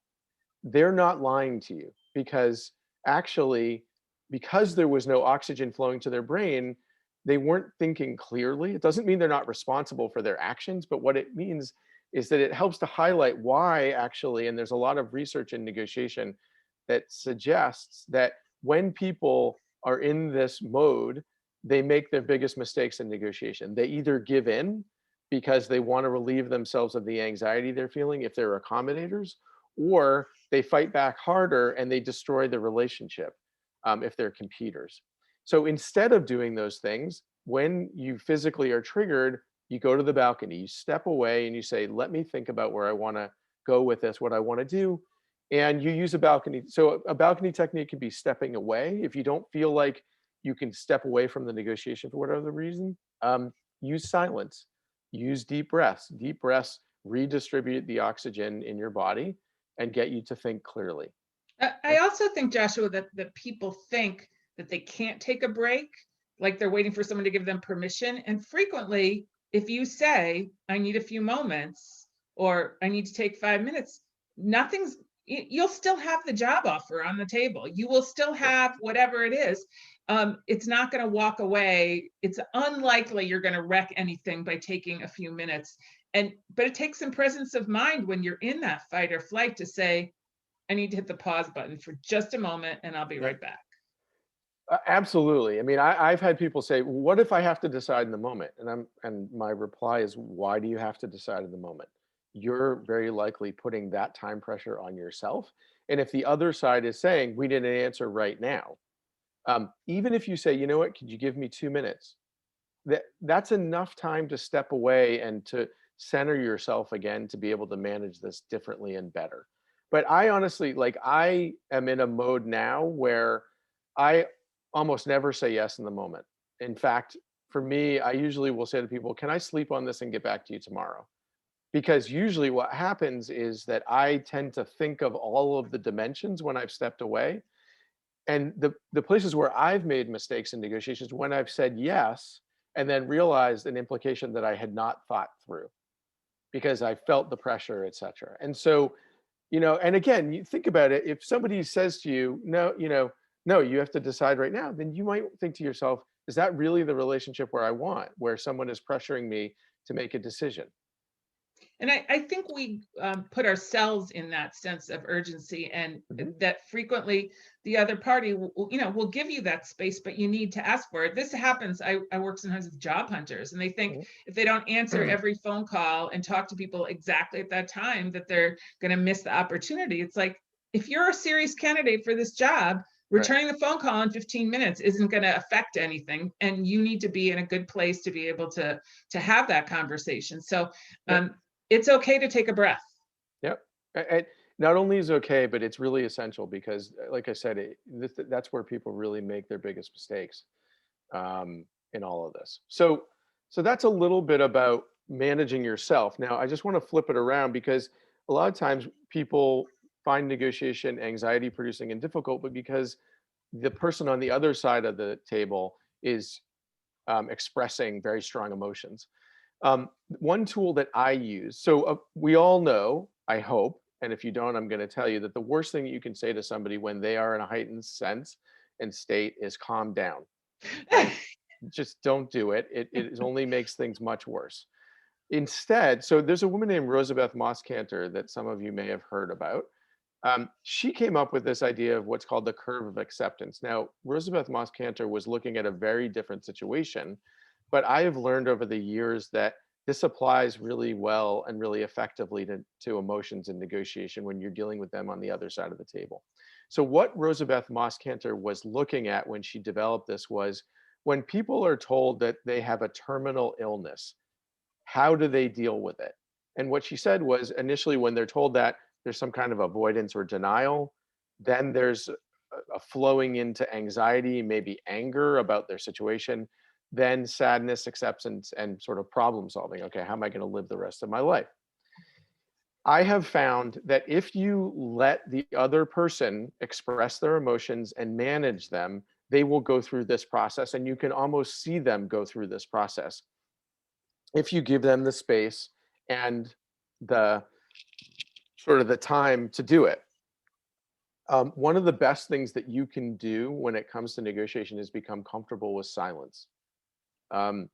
They're not lying to you, because actually, because there was no oxygen flowing to their brain, they weren't thinking clearly. It doesn't mean they're not responsible for their actions, but what it means is that it helps to highlight why actually, and there's a lot of research in negotiation that suggests that when people are in this mode, they make their biggest mistakes in negotiation. They either give in because they want to relieve themselves of the anxiety they're feeling if they're accommodators, or they fight back harder and they destroy the relationship if they're competitors. So instead of doing those things, when you physically are triggered, you go to the balcony, you step away and you say, let me think about where I want to go with this, what I want to do. And you use a balcony. So a balcony technique can be stepping away. If you don't feel like you can step away from the negotiation for whatever reason, use silence, use deep breaths. Deep breaths redistribute the oxygen in your body and get you to think clearly. I also think, Joshua, that people think that they can't take a break, like they're waiting for someone to give them permission. And frequently, if you say, I need a few moments, or I need to take 5 minutes, you'll still have the job offer on the table. You will still have whatever it is. It's not going to walk away. It's unlikely you're going to wreck anything by taking a few minutes. But it takes some presence of mind when you're in that fight or flight to say, I need to hit the pause button for just a moment and I'll be right back. Absolutely. I mean, I've had people say, what if I have to decide in the moment? And my reply is, why do you have to decide in the moment? You're very likely putting that time pressure on yourself. And if the other side is saying, we need an answer right now, even if you say, you know what, could you give me 2 minutes? That's enough time to step away and to center yourself again, to be able to manage this differently and better. But I honestly, I am in a mode now where I almost never say yes in the moment. In fact, for me, I usually will say to people, can I sleep on this and get back to you tomorrow? Because usually what happens is that I tend to think of all of the dimensions when I've stepped away. And the places where I've made mistakes in negotiations, when I've said yes, and then realized an implication that I had not thought through because I felt the pressure, et cetera. And so, and again, you think about it, if somebody says to you, no, no, you have to decide right now, then you might think to yourself, is that really the relationship where I want, where someone is pressuring me to make a decision? And I think we put ourselves in that sense of urgency, and that frequently the other party will give you that space, but you need to ask for it. This happens. I work sometimes with job hunters, and they think if they don't answer every phone call and talk to people exactly at that time, that they're going to miss the opportunity. It's like, if you're a serious candidate for this job, returning the phone call in 15 minutes isn't going to affect anything, and you need to be in a good place to be able to have that conversation. So it's okay to take a breath. Yep. And not only is it okay, but it's really essential, because like I said, that's where people really make their biggest mistakes in all of this. So that's a little bit about managing yourself. Now, I just want to flip it around, because a lot of times people find negotiation anxiety producing and difficult, but because the person on the other side of the table is expressing very strong emotions. One tool that I use, so we all know, I hope, And if you don't, I'm going to tell you that the worst thing you can say to somebody when they are in a heightened sense and state is calm down. Right? Just don't do it. It only makes things much worse. Instead, so there's a woman named Rosabeth Moss-Cantor that some of you may have heard about. She came up with this idea of what's called the curve of acceptance. Now, Rosabeth Moss-Cantor was looking at a very different situation, but I have learned over the years that this applies really well and really effectively to emotions in negotiation when you're dealing with them on the other side of the table. So what Rosabeth Moss-Cantor was looking at when she developed this was when people are told that they have a terminal illness, how do they deal with it? And what she said was initially when they're told that, there's some kind of avoidance or denial, then there's a flowing into anxiety, maybe anger about their situation, then sadness, acceptance, and sort of problem solving. Okay, how am I going to live the rest of my life? I have found that if you let the other person express their emotions and manage them, they will go through this process, and you can almost see them go through this process if you give them the space and the sort of the time to do it. One of the best things that you can do when it comes to negotiation is become comfortable with silence. Um,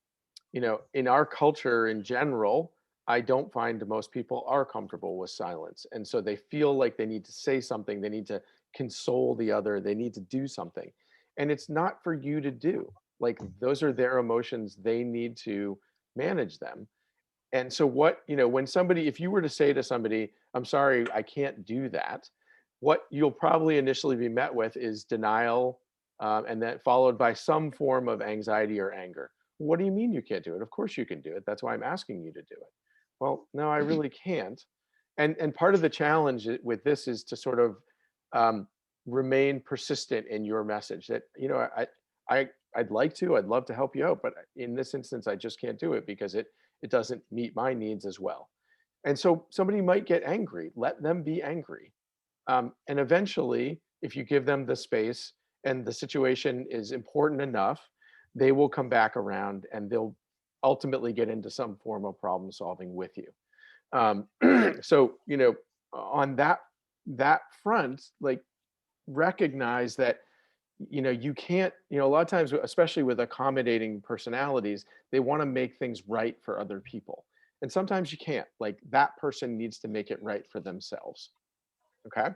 in our culture in general, I don't find most people are comfortable with silence. And so they feel like they need to say something, they need to console the other, they need to do something. And it's not for you to do. Like those are their emotions, they need to manage them. And so when somebody, if you were to say to somebody, I'm sorry, I can't do that, what you'll probably initially be met with is denial, and then followed by some form of anxiety or anger. What do you mean you can't do it? Of course you can do it. That's why I'm asking you to do it. Well, no, I really can't. And part of the challenge with this is to sort of um, remain persistent in your message that, I'd like to, I'd love to help you out, but in this instance, I just can't do it because it doesn't meet my needs as well. And so somebody might get angry. Let them be angry. And eventually, if you give them the space and the situation is important enough, they will come back around and they'll ultimately get into some form of problem solving with you. Um, so, on that front, like recognize that you can't, a lot of times, especially with accommodating personalities, they want to make things right for other people. And sometimes you can't. Like that person needs to make it right for themselves. Okay.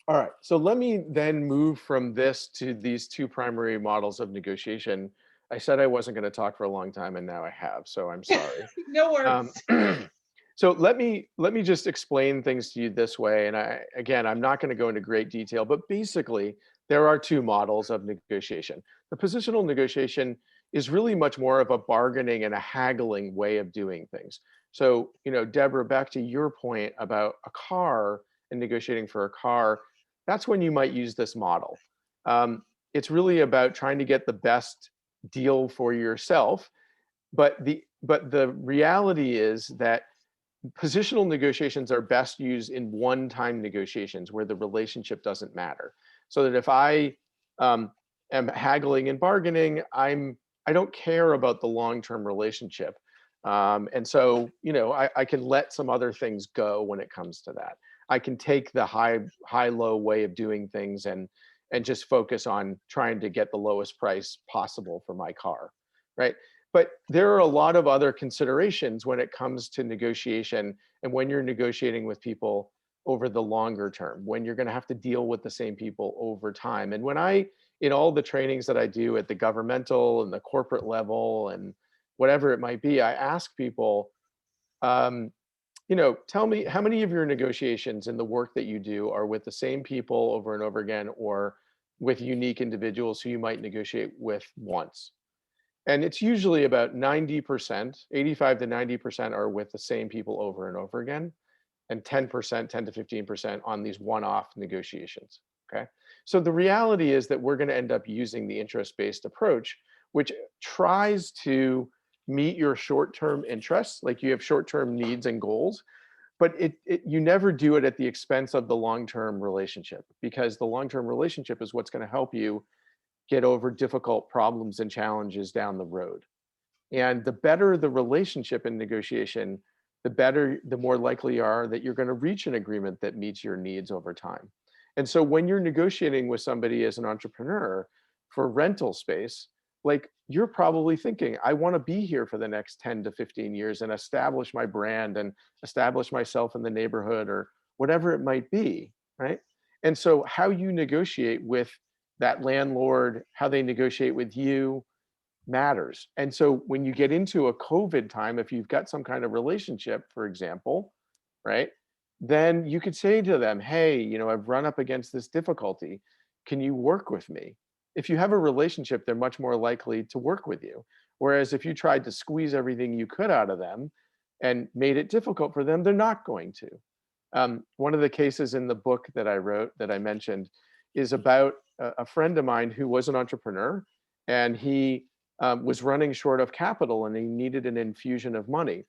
All right. So let me then move from this to these two primary models of negotiation. I said I wasn't going to talk for a long time, and now I have. So I'm sorry. No worries. So let me just explain things to you this way. And I'm not going to go into great detail, but basically there are two models of negotiation. The positional negotiation is really much more of a bargaining and a haggling way of doing things. So, Deborah, back to your point about a car and negotiating for a car, that's when you might use this model. It's really about trying to get the best deal for yourself. But the reality is that positional negotiations are best used in one-time negotiations where the relationship doesn't matter. So that if I am haggling and bargaining, I don't care about the long-term relationship. And so, I can let some other things go when it comes to that. I can take the high-low way of doing things and just focus on trying to get the lowest price possible for my car, right? But there are a lot of other considerations when it comes to negotiation and when you're negotiating with people over the longer term, when you're going to have to deal with the same people over time. And in all the trainings that I do at the governmental and the corporate level and whatever it might be, I ask people, tell me how many of your negotiations in the work that you do are with the same people over and over again, or with unique individuals who you might negotiate with once. And it's usually about 90%, 85 to 90% are with the same people over and over again, and 10%, 10 to 15% on these one-off negotiations, okay? So the reality is that we're gonna end up using the interest-based approach, which tries to meet your short-term interests, like you have short-term needs and goals, but you never do it at the expense of the long-term relationship, because the long-term relationship is what's gonna help you get over difficult problems and challenges down the road. And the better the relationship in negotiation, the more likely you are that you're going to reach an agreement that meets your needs over time. And so when you're negotiating with somebody as an entrepreneur for rental space, like you're probably thinking, I want to be here for the next 10 to 15 years and establish my brand and establish myself in the neighborhood or whatever it might be, right? And so how you negotiate with that landlord, how they negotiate with you matters. And so when you get into a COVID time, if you've got some kind of relationship, for example, right, then you could say to them, hey, you know, I've run up against this difficulty. Can you work with me? If you have a relationship, they're much more likely to work with you. Whereas if you tried to squeeze everything you could out of them and made it difficult for them, they're not going to. One of the cases in the book that I wrote that I mentioned is about a friend of mine who was an entrepreneur, and he was running short of capital and he needed an infusion of money.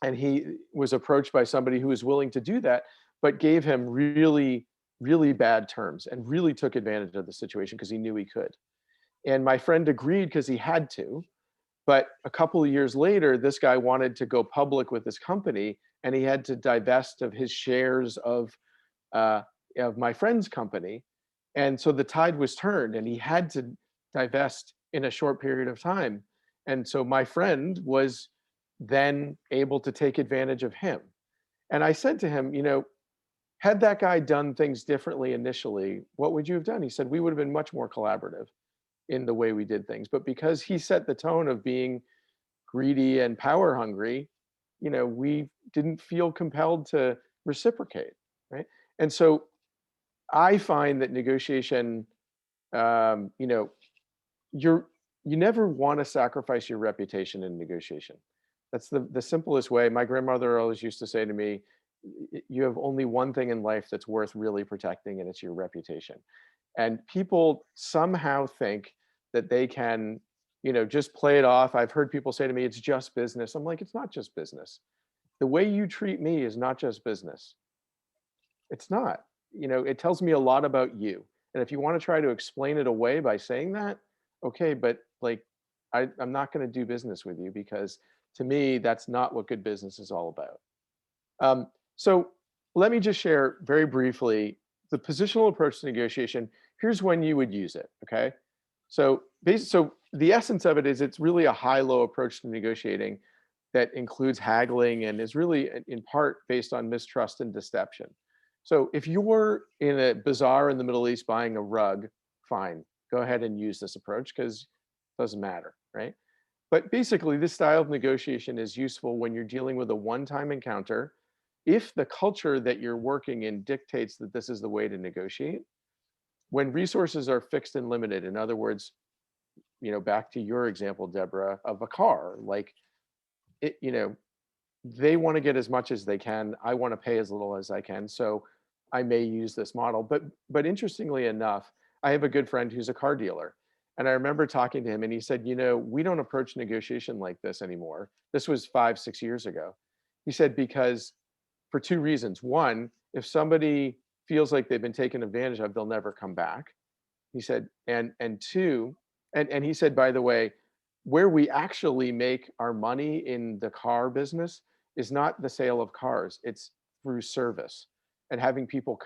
And he was approached by somebody who was willing to do that, but gave him really, really bad terms and really took advantage of the situation because he knew he could. And my friend agreed because he had to. But a couple of years later, this guy wanted to go public with his company, and he had to divest of his shares of my friend's company. And so the tide was turned, and he had to divest in a short period of time. And so my friend was then able to take advantage of him. And I said to him, you know, had that guy done things differently initially, what would you have done? He said, we would have been much more collaborative in the way we did things. But because he set the tone of being greedy and power hungry, you know, we didn't feel compelled to reciprocate, right? And so I find that negotiation, you know, you never want to sacrifice your reputation in negotiation. That's the simplest way. My grandmother always used to say to me, you have only one thing in life that's worth really protecting, and it's your reputation. And people somehow think that they can, you know, just play it off. I've heard people say to me, it's just business. I'm like, it's not just business. The way you treat me is not just business. It's not. You know, it tells me a lot about you. And if you want to try to explain it away by saying that, okay, but like, I'm not going to do business with you, because to me, that's not what good business is all about. So let me just share very briefly the positional approach to negotiation. Here's when you would use it, okay? So the essence of it is it's really a high-low approach to negotiating that includes haggling and is really in part based on mistrust and deception. So if you're in a bazaar in the Middle East buying a rug, fine, go ahead and use this approach because it doesn't matter, right? But basically, this style of negotiation is useful when you're dealing with a one-time encounter. If the culture that you're working in dictates that this is the way to negotiate, when resources are fixed and limited, in other words, you know, back to your example, Deborah, of a car, like it, you know, they want to get as much as they can. I want to pay as little as I can. So I may use this model. But interestingly enough, I have a good friend who's a car dealer. And I remember talking to him, and he said, you know, we don't approach negotiation like this anymore. This was 5, 6 years ago. He said, because for two reasons. One, if somebody feels like they've been taken advantage of, they'll never come back. He said, and two, and he said, by the way, where we actually make our money in the car business is not the sale of cars, it's through service and having people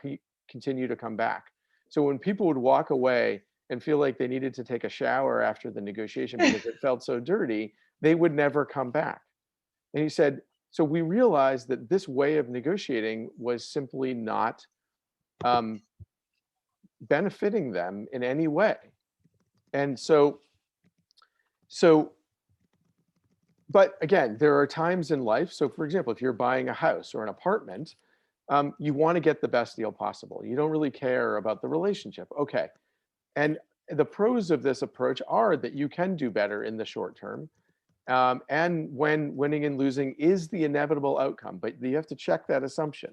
continue to come back. So when people would walk away and feel like they needed to take a shower after the negotiation because it felt so dirty, they would never come back. And he said, so we realized that this way of negotiating was simply not benefiting them in any way. And so, but again, there are times in life. So for example, if you're buying a house or an apartment, you want to get the best deal possible. You don't really care about the relationship. Okay. And the pros of this approach are that you can do better in the short term. And when winning and losing is the inevitable outcome, but you have to check that assumption,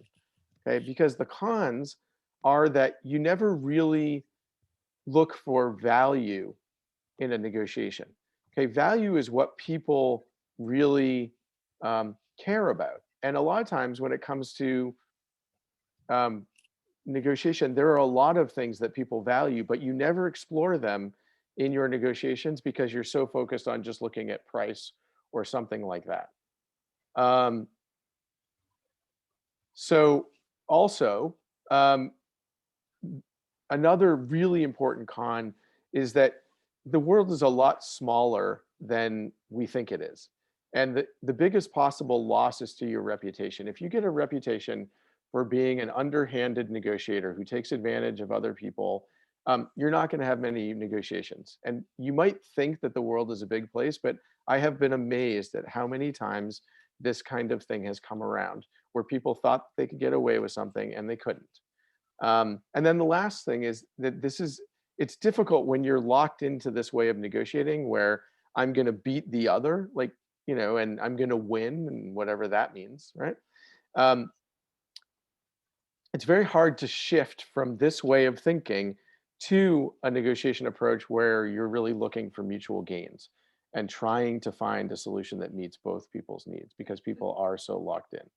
okay? Because the cons are that you never really look for value in a negotiation. Okay, value is what people really care about. And a lot of times when it comes to um, negotiation, there are a lot of things that people value, but you never explore them in your negotiations because you're so focused on just looking at price or something like that. So also, another really important con is that the world is a lot smaller than we think it is. And the biggest possible loss is to your reputation. If you get a reputation for being an underhanded negotiator who takes advantage of other people, you're not going to have many negotiations. And you might think that the world is a big place, but I have been amazed at how many times this kind of thing has come around where people thought they could get away with something and they couldn't. And then the last thing is that it's difficult when you're locked into this way of negotiating where I'm going to beat the other, like, and I'm going to win and whatever that means, right? It's very hard to shift from this way of thinking to a negotiation approach where you're really looking for mutual gains and trying to find a solution that meets both people's needs because people are so locked in.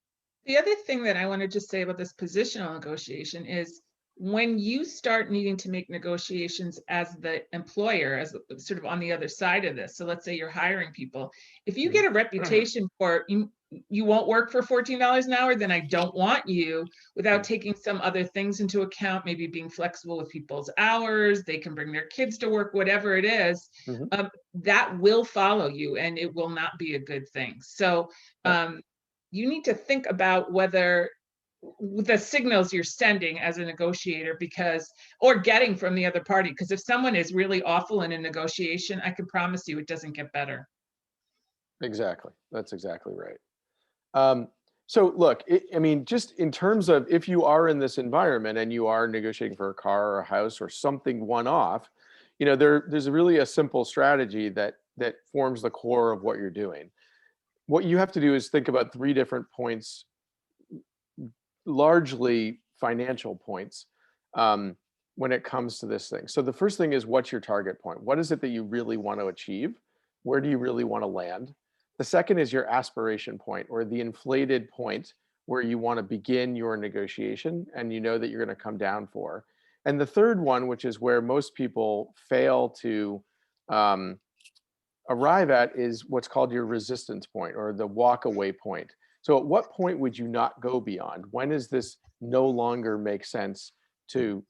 The other thing that I want to just say about this positional negotiation is when you start needing to make negotiations as the employer, as sort of on the other side of this. So let's say you're hiring people. If you get a reputation for you won't work for $14 an hour, then I don't want you, without taking some other things into account, maybe being flexible with people's hours, they can bring their kids to work, whatever it is, that will follow you and it will not be a good thing. So you need to think about whether the signals you're sending as a negotiator or getting from the other party, because if someone is really awful in a negotiation, I can promise you it doesn't get better. Exactly. That's exactly right. So look, I mean, just in terms of if you are in this environment and you are negotiating for a car or a house or something one-off, there's really a simple strategy that forms the core of what you're doing. What you have to do is think about 3 different points, largely financial points, when it comes to this thing. So the first thing is, what's your target point? What is it that you really want to achieve? Where do you really want to land? The second is your aspiration point, or the inflated point where you want to begin your negotiation and you know that you're going to come down for. And the third one, which is where most people fail to arrive at, is what's called your resistance point, or the walk away point. So at what point would you not go beyond? When does this no longer make sense to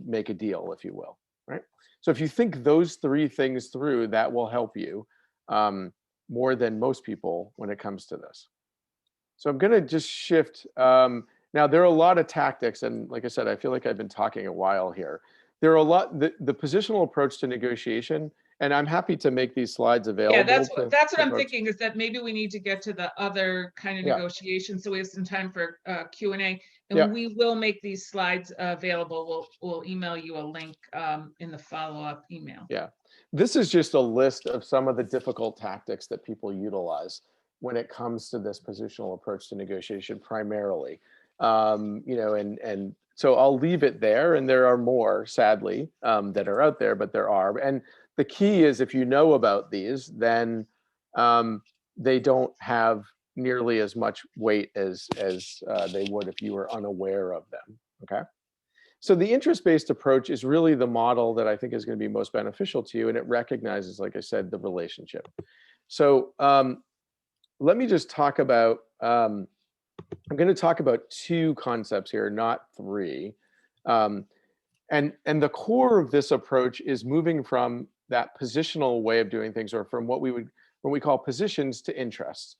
make a deal, if you will, right? So if you think those 3 things through, that will help you more than most people when it comes to this. So I'm going to just shift. Now, there are a lot of tactics, and like I said, I feel like I've been talking a while here. There are a lot, the positional approach to negotiation, and I'm happy to make these slides available. Yeah, that's what I'm thinking, is that maybe we need to get to the other kind of negotiation, so we have some time for Q&A, and we will make these slides available. We'll email you a link in the follow-up email. Yeah, this is just a list of some of the difficult tactics that people utilize when it comes to this positional approach to negotiation primarily. And so I'll leave it there, and there are more, sadly, that are out there, but there are. And the key is, if you know about these, then they don't have nearly as much weight as they would if you were unaware of them, okay? So the interest-based approach is really the model that I think is going to be most beneficial to you, and it recognizes, like I said, the relationship. So let me just talk about, I'm going to talk about 2 concepts here, not 3. And the core of this approach is moving from that positional way of doing things, or from what we call positions, to interests.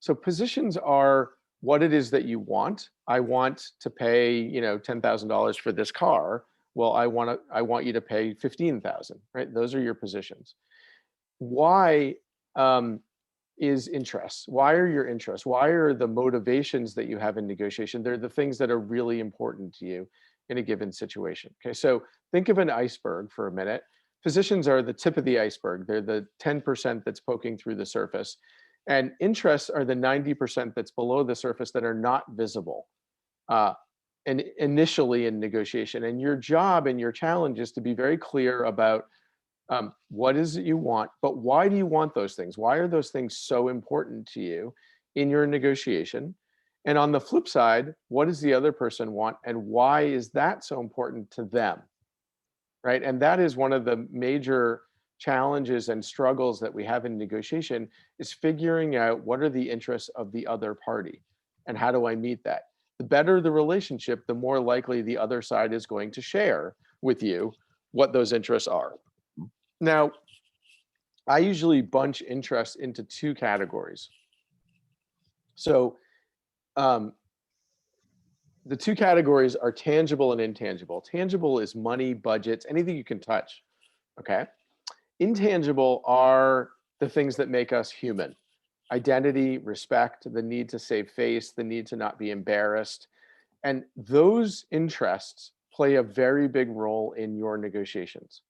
So positions are what it is that you want. I want to pay, $10,000 for this car. Well, I want you to pay $15,000, right? Those are your positions. Why is interest? Why are your interests? Why are the motivations that you have in negotiation? They're the things that are really important to you in a given situation. Okay, so think of an iceberg for a minute. Positions are the tip of the iceberg. They're the 10% that's poking through the surface. And interests are the 90% that's below the surface that are not visible and initially in negotiation. And your job and your challenge is to be very clear about what is it you want, but why do you want those things? Why are those things so important to you in your negotiation? And on the flip side, what does the other person want, and why is that so important to them, right? And that is one of the major challenges and struggles that we have in negotiation is figuring out what are the interests of the other party and how do I meet that. The better the relationship, the more likely the other side is going to share with you what those interests are. Now, I usually bunch interests into two categories. So the two categories are tangible and intangible. Tangible is money, budgets, anything you can touch, okay? Intangible are the things that make us human. Identity, respect, the need to save face, the need to not be embarrassed. And those interests play a very big role in your negotiations.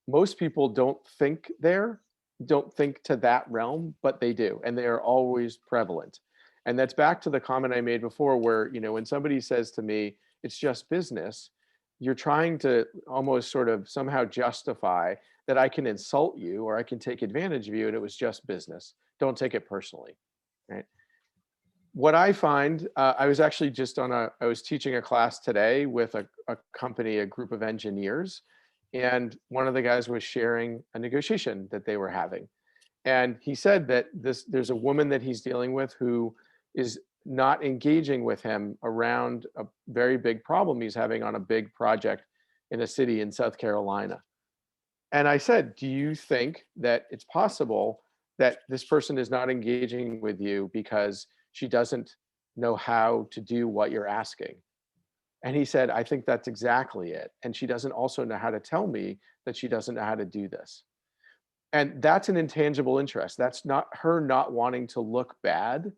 Most people don't think to that realm, but they do, and they are always prevalent. And that's back to the comment I made before where, when somebody says to me, it's just business, you're trying to almost sort of somehow justify that I can insult you or I can take advantage of you and it was just business. Don't take it personally, right? What I find, I was actually I was teaching a class today with a company, a group of engineers, and one of the guys was sharing a negotiation that they were having. And he said that there's a woman that he's dealing with who is not engaging with him around a very big problem he's having on a big project in a city in South Carolina. And I said, do you think that it's possible that this person is not engaging with you because she doesn't know how to do what you're asking? And he said, I think that's exactly it. And she doesn't also know how to tell me that she doesn't know how to do this. And that's an intangible interest. That's not her not wanting to look bad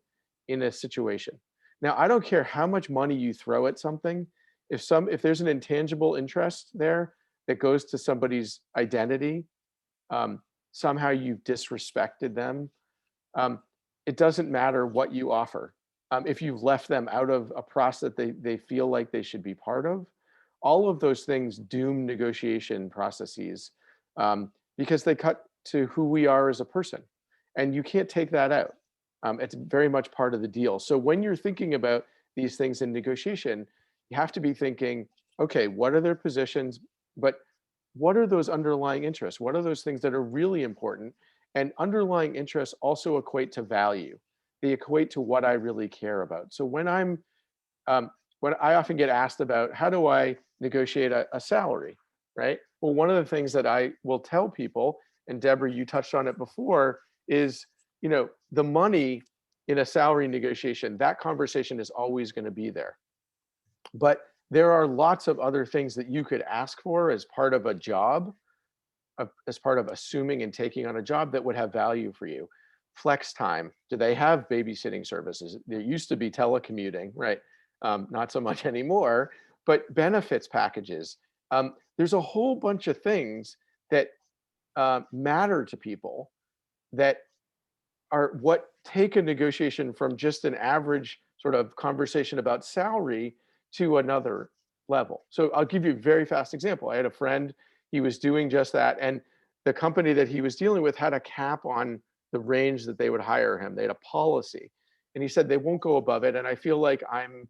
in a situation. Now, I don't care how much money you throw at something. If there's an intangible interest there that goes to somebody's identity, somehow you've disrespected them. It doesn't matter what you offer. If you've left them out of a process that they feel like they should be part of, all of those things doom negotiation processes because they cut to who we are as a person. And you can't take that out. It's very much part of the deal. So when you're thinking about these things in negotiation, you have to be thinking, okay, what are their positions? But what are those underlying interests? What are those things that are really important? And underlying interests also equate to value. They equate to what I really care about. So when when I often get asked about how do I negotiate a salary, right? Well, one of the things that I will tell people, and Deborah, you touched on it before, is the money in a salary negotiation, that conversation is always going to be there. But there are lots of other things that you could ask for as part of a job, as part of assuming and taking on a job that would have value for you. Flex time. Do they have babysitting services? There used to be telecommuting, right? Not so much anymore, but benefits packages. There's a whole bunch of things that matter to people that are what take a negotiation from just an average sort of conversation about salary to another level. So I'll give you a very fast example. I had a friend, he was doing just that, and the company that he was dealing with had a cap on the range that they would hire him. They had a policy. And he said, they won't go above it. And I feel like I'm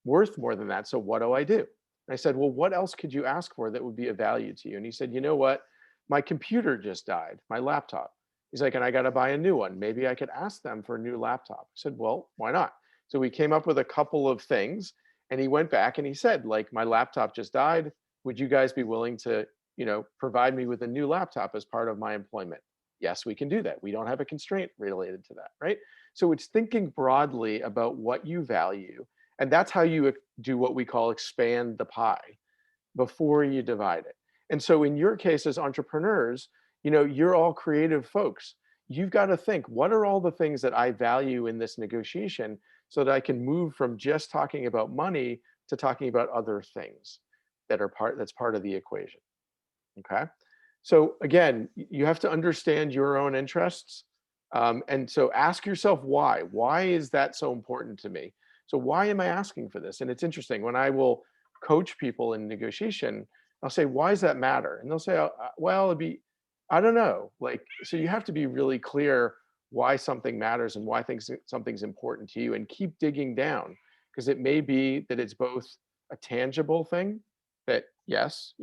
worth more than that. So what do I do? And I said, well, what else could you ask for that would be of value to you? And he said, you know what? My computer just died, my laptop. He's like, and I got to buy a new one. Maybe I could ask them for a new laptop. I said, well, why not? So we came up with a couple of things and he went back and he said, like, my laptop just died. Would you guys be willing to, provide me with a new laptop as part of my employment? Yes, we can do that. We don't have a constraint related to that, right? So it's thinking broadly about what you value. And that's how you do what we call expand the pie before you divide it. And so in your case as entrepreneurs, you're all creative folks. You've got to think, what are all the things that I value in this negotiation so that I can move from just talking about money to talking about other things that's part of the equation. Okay. So again, you have to understand your own interests. And so ask yourself why. Why is that so important to me? So why am I asking for this? And it's interesting, when I will coach people in negotiation, I'll say, why does that matter? And they'll say, well, I don't know. So you have to be really clear why something matters and why something's important to you, and keep digging down, because it may be that it's both a tangible thing that, yes,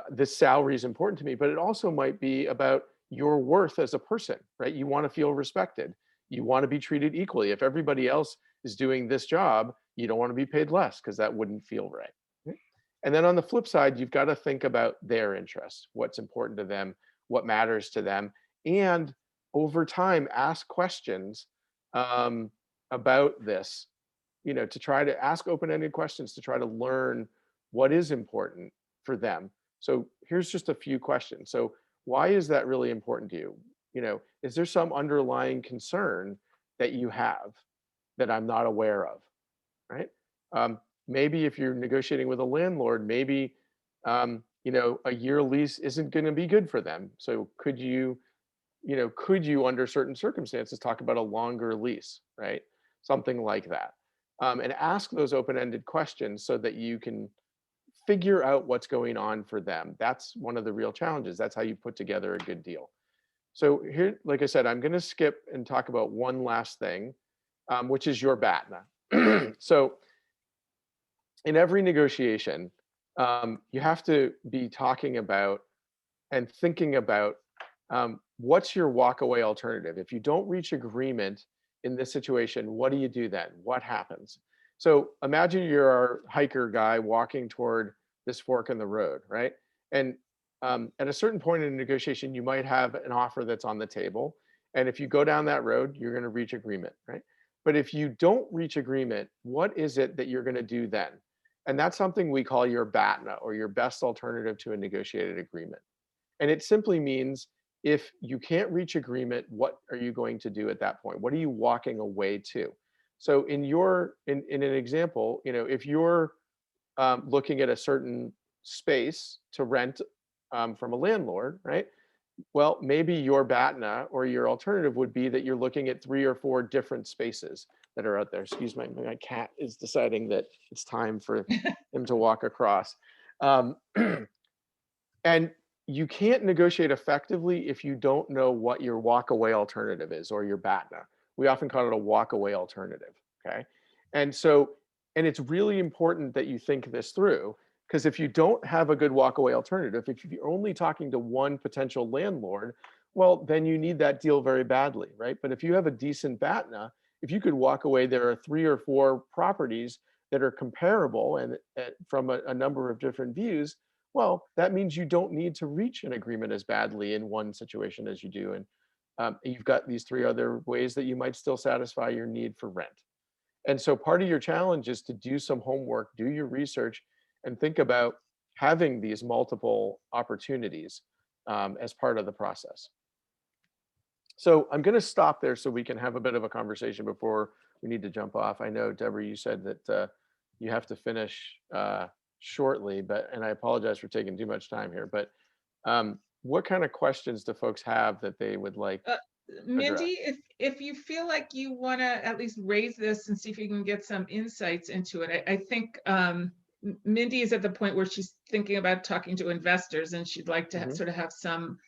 this salary is important to me, but it also might be about your worth as a person, right? You want to feel respected. You want to be treated equally. If everybody else is doing this job, you don't want to be paid less because that wouldn't feel right. And then on the flip side, you've got to think about their interests, what's important to them, what matters to them, and over time, ask questions about this, to try to ask open-ended questions to try to learn what is important for them. So here's just a few questions. So why is that really important to you? Is there some underlying concern that you have that I'm not aware of, right? Maybe if you're negotiating with a landlord, maybe a year lease isn't going to be good for them. So could you under certain circumstances talk about a longer lease, right? Something like that. And ask those open-ended questions so that you can figure out what's going on for them. That's one of the real challenges. That's how you put together a good deal. So here, like I said, I'm going to skip and talk about one last thing, which is your BATNA. So in every negotiation, you have to be talking about and thinking about what's your walkaway alternative. If you don't reach agreement in this situation, what do you do then? What happens? So imagine you're a hiker guy walking toward this fork in the road, right? And at a certain point in a negotiation, you might have an offer that's on the table. And if you go down that road, you're going to reach agreement, right? But if you don't reach agreement, what is it that you're going to do then? And that's something we call your BATNA, or your best alternative to a negotiated agreement. And it simply means if you can't reach agreement, what are you going to do at that point? What are you walking away to? So in an example, if you're looking at a certain space to rent from a landlord, right? Well, maybe your BATNA or your alternative would be that you're looking at 3 or 4 different spaces that are out there. Excuse me, my cat is deciding that it's time for him to walk across. And you can't negotiate effectively if you don't know what your walkaway alternative is, or your BATNA. We often call it a walkaway alternative, okay? And it's really important that you think this through, because if you don't have a good walkaway alternative, if you're only talking to one potential landlord, well, then you need that deal very badly, right? But if you have a decent BATNA, if you could walk away, there are 3 or 4 properties that are comparable and from a number of different views, well, that means you don't need to reach an agreement as badly in one situation as you do. And you've got these 3 other ways that you might still satisfy your need for rent. And so part of your challenge is to do some homework, do your research, and think about having these multiple opportunities as part of the process. So I'm going to stop there so we can have a bit of a conversation before we need to jump off. I know, Deborah, you said that you have to finish shortly, and I apologize for taking too much time here, but what kind of questions do folks have that they would like? Mindy, if you feel like you want to at least raise this and see if you can get some insights into it, I think Mindy is at the point where she's thinking about talking to investors, and she'd like to sort of have some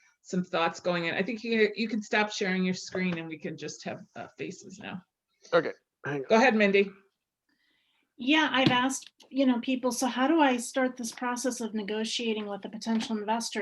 thoughts going in. I think you can stop sharing your screen and we can just have faces now. Okay. Go ahead, Mindy. Yeah, I've asked, people, so how do I start this process of negotiating with a potential investor?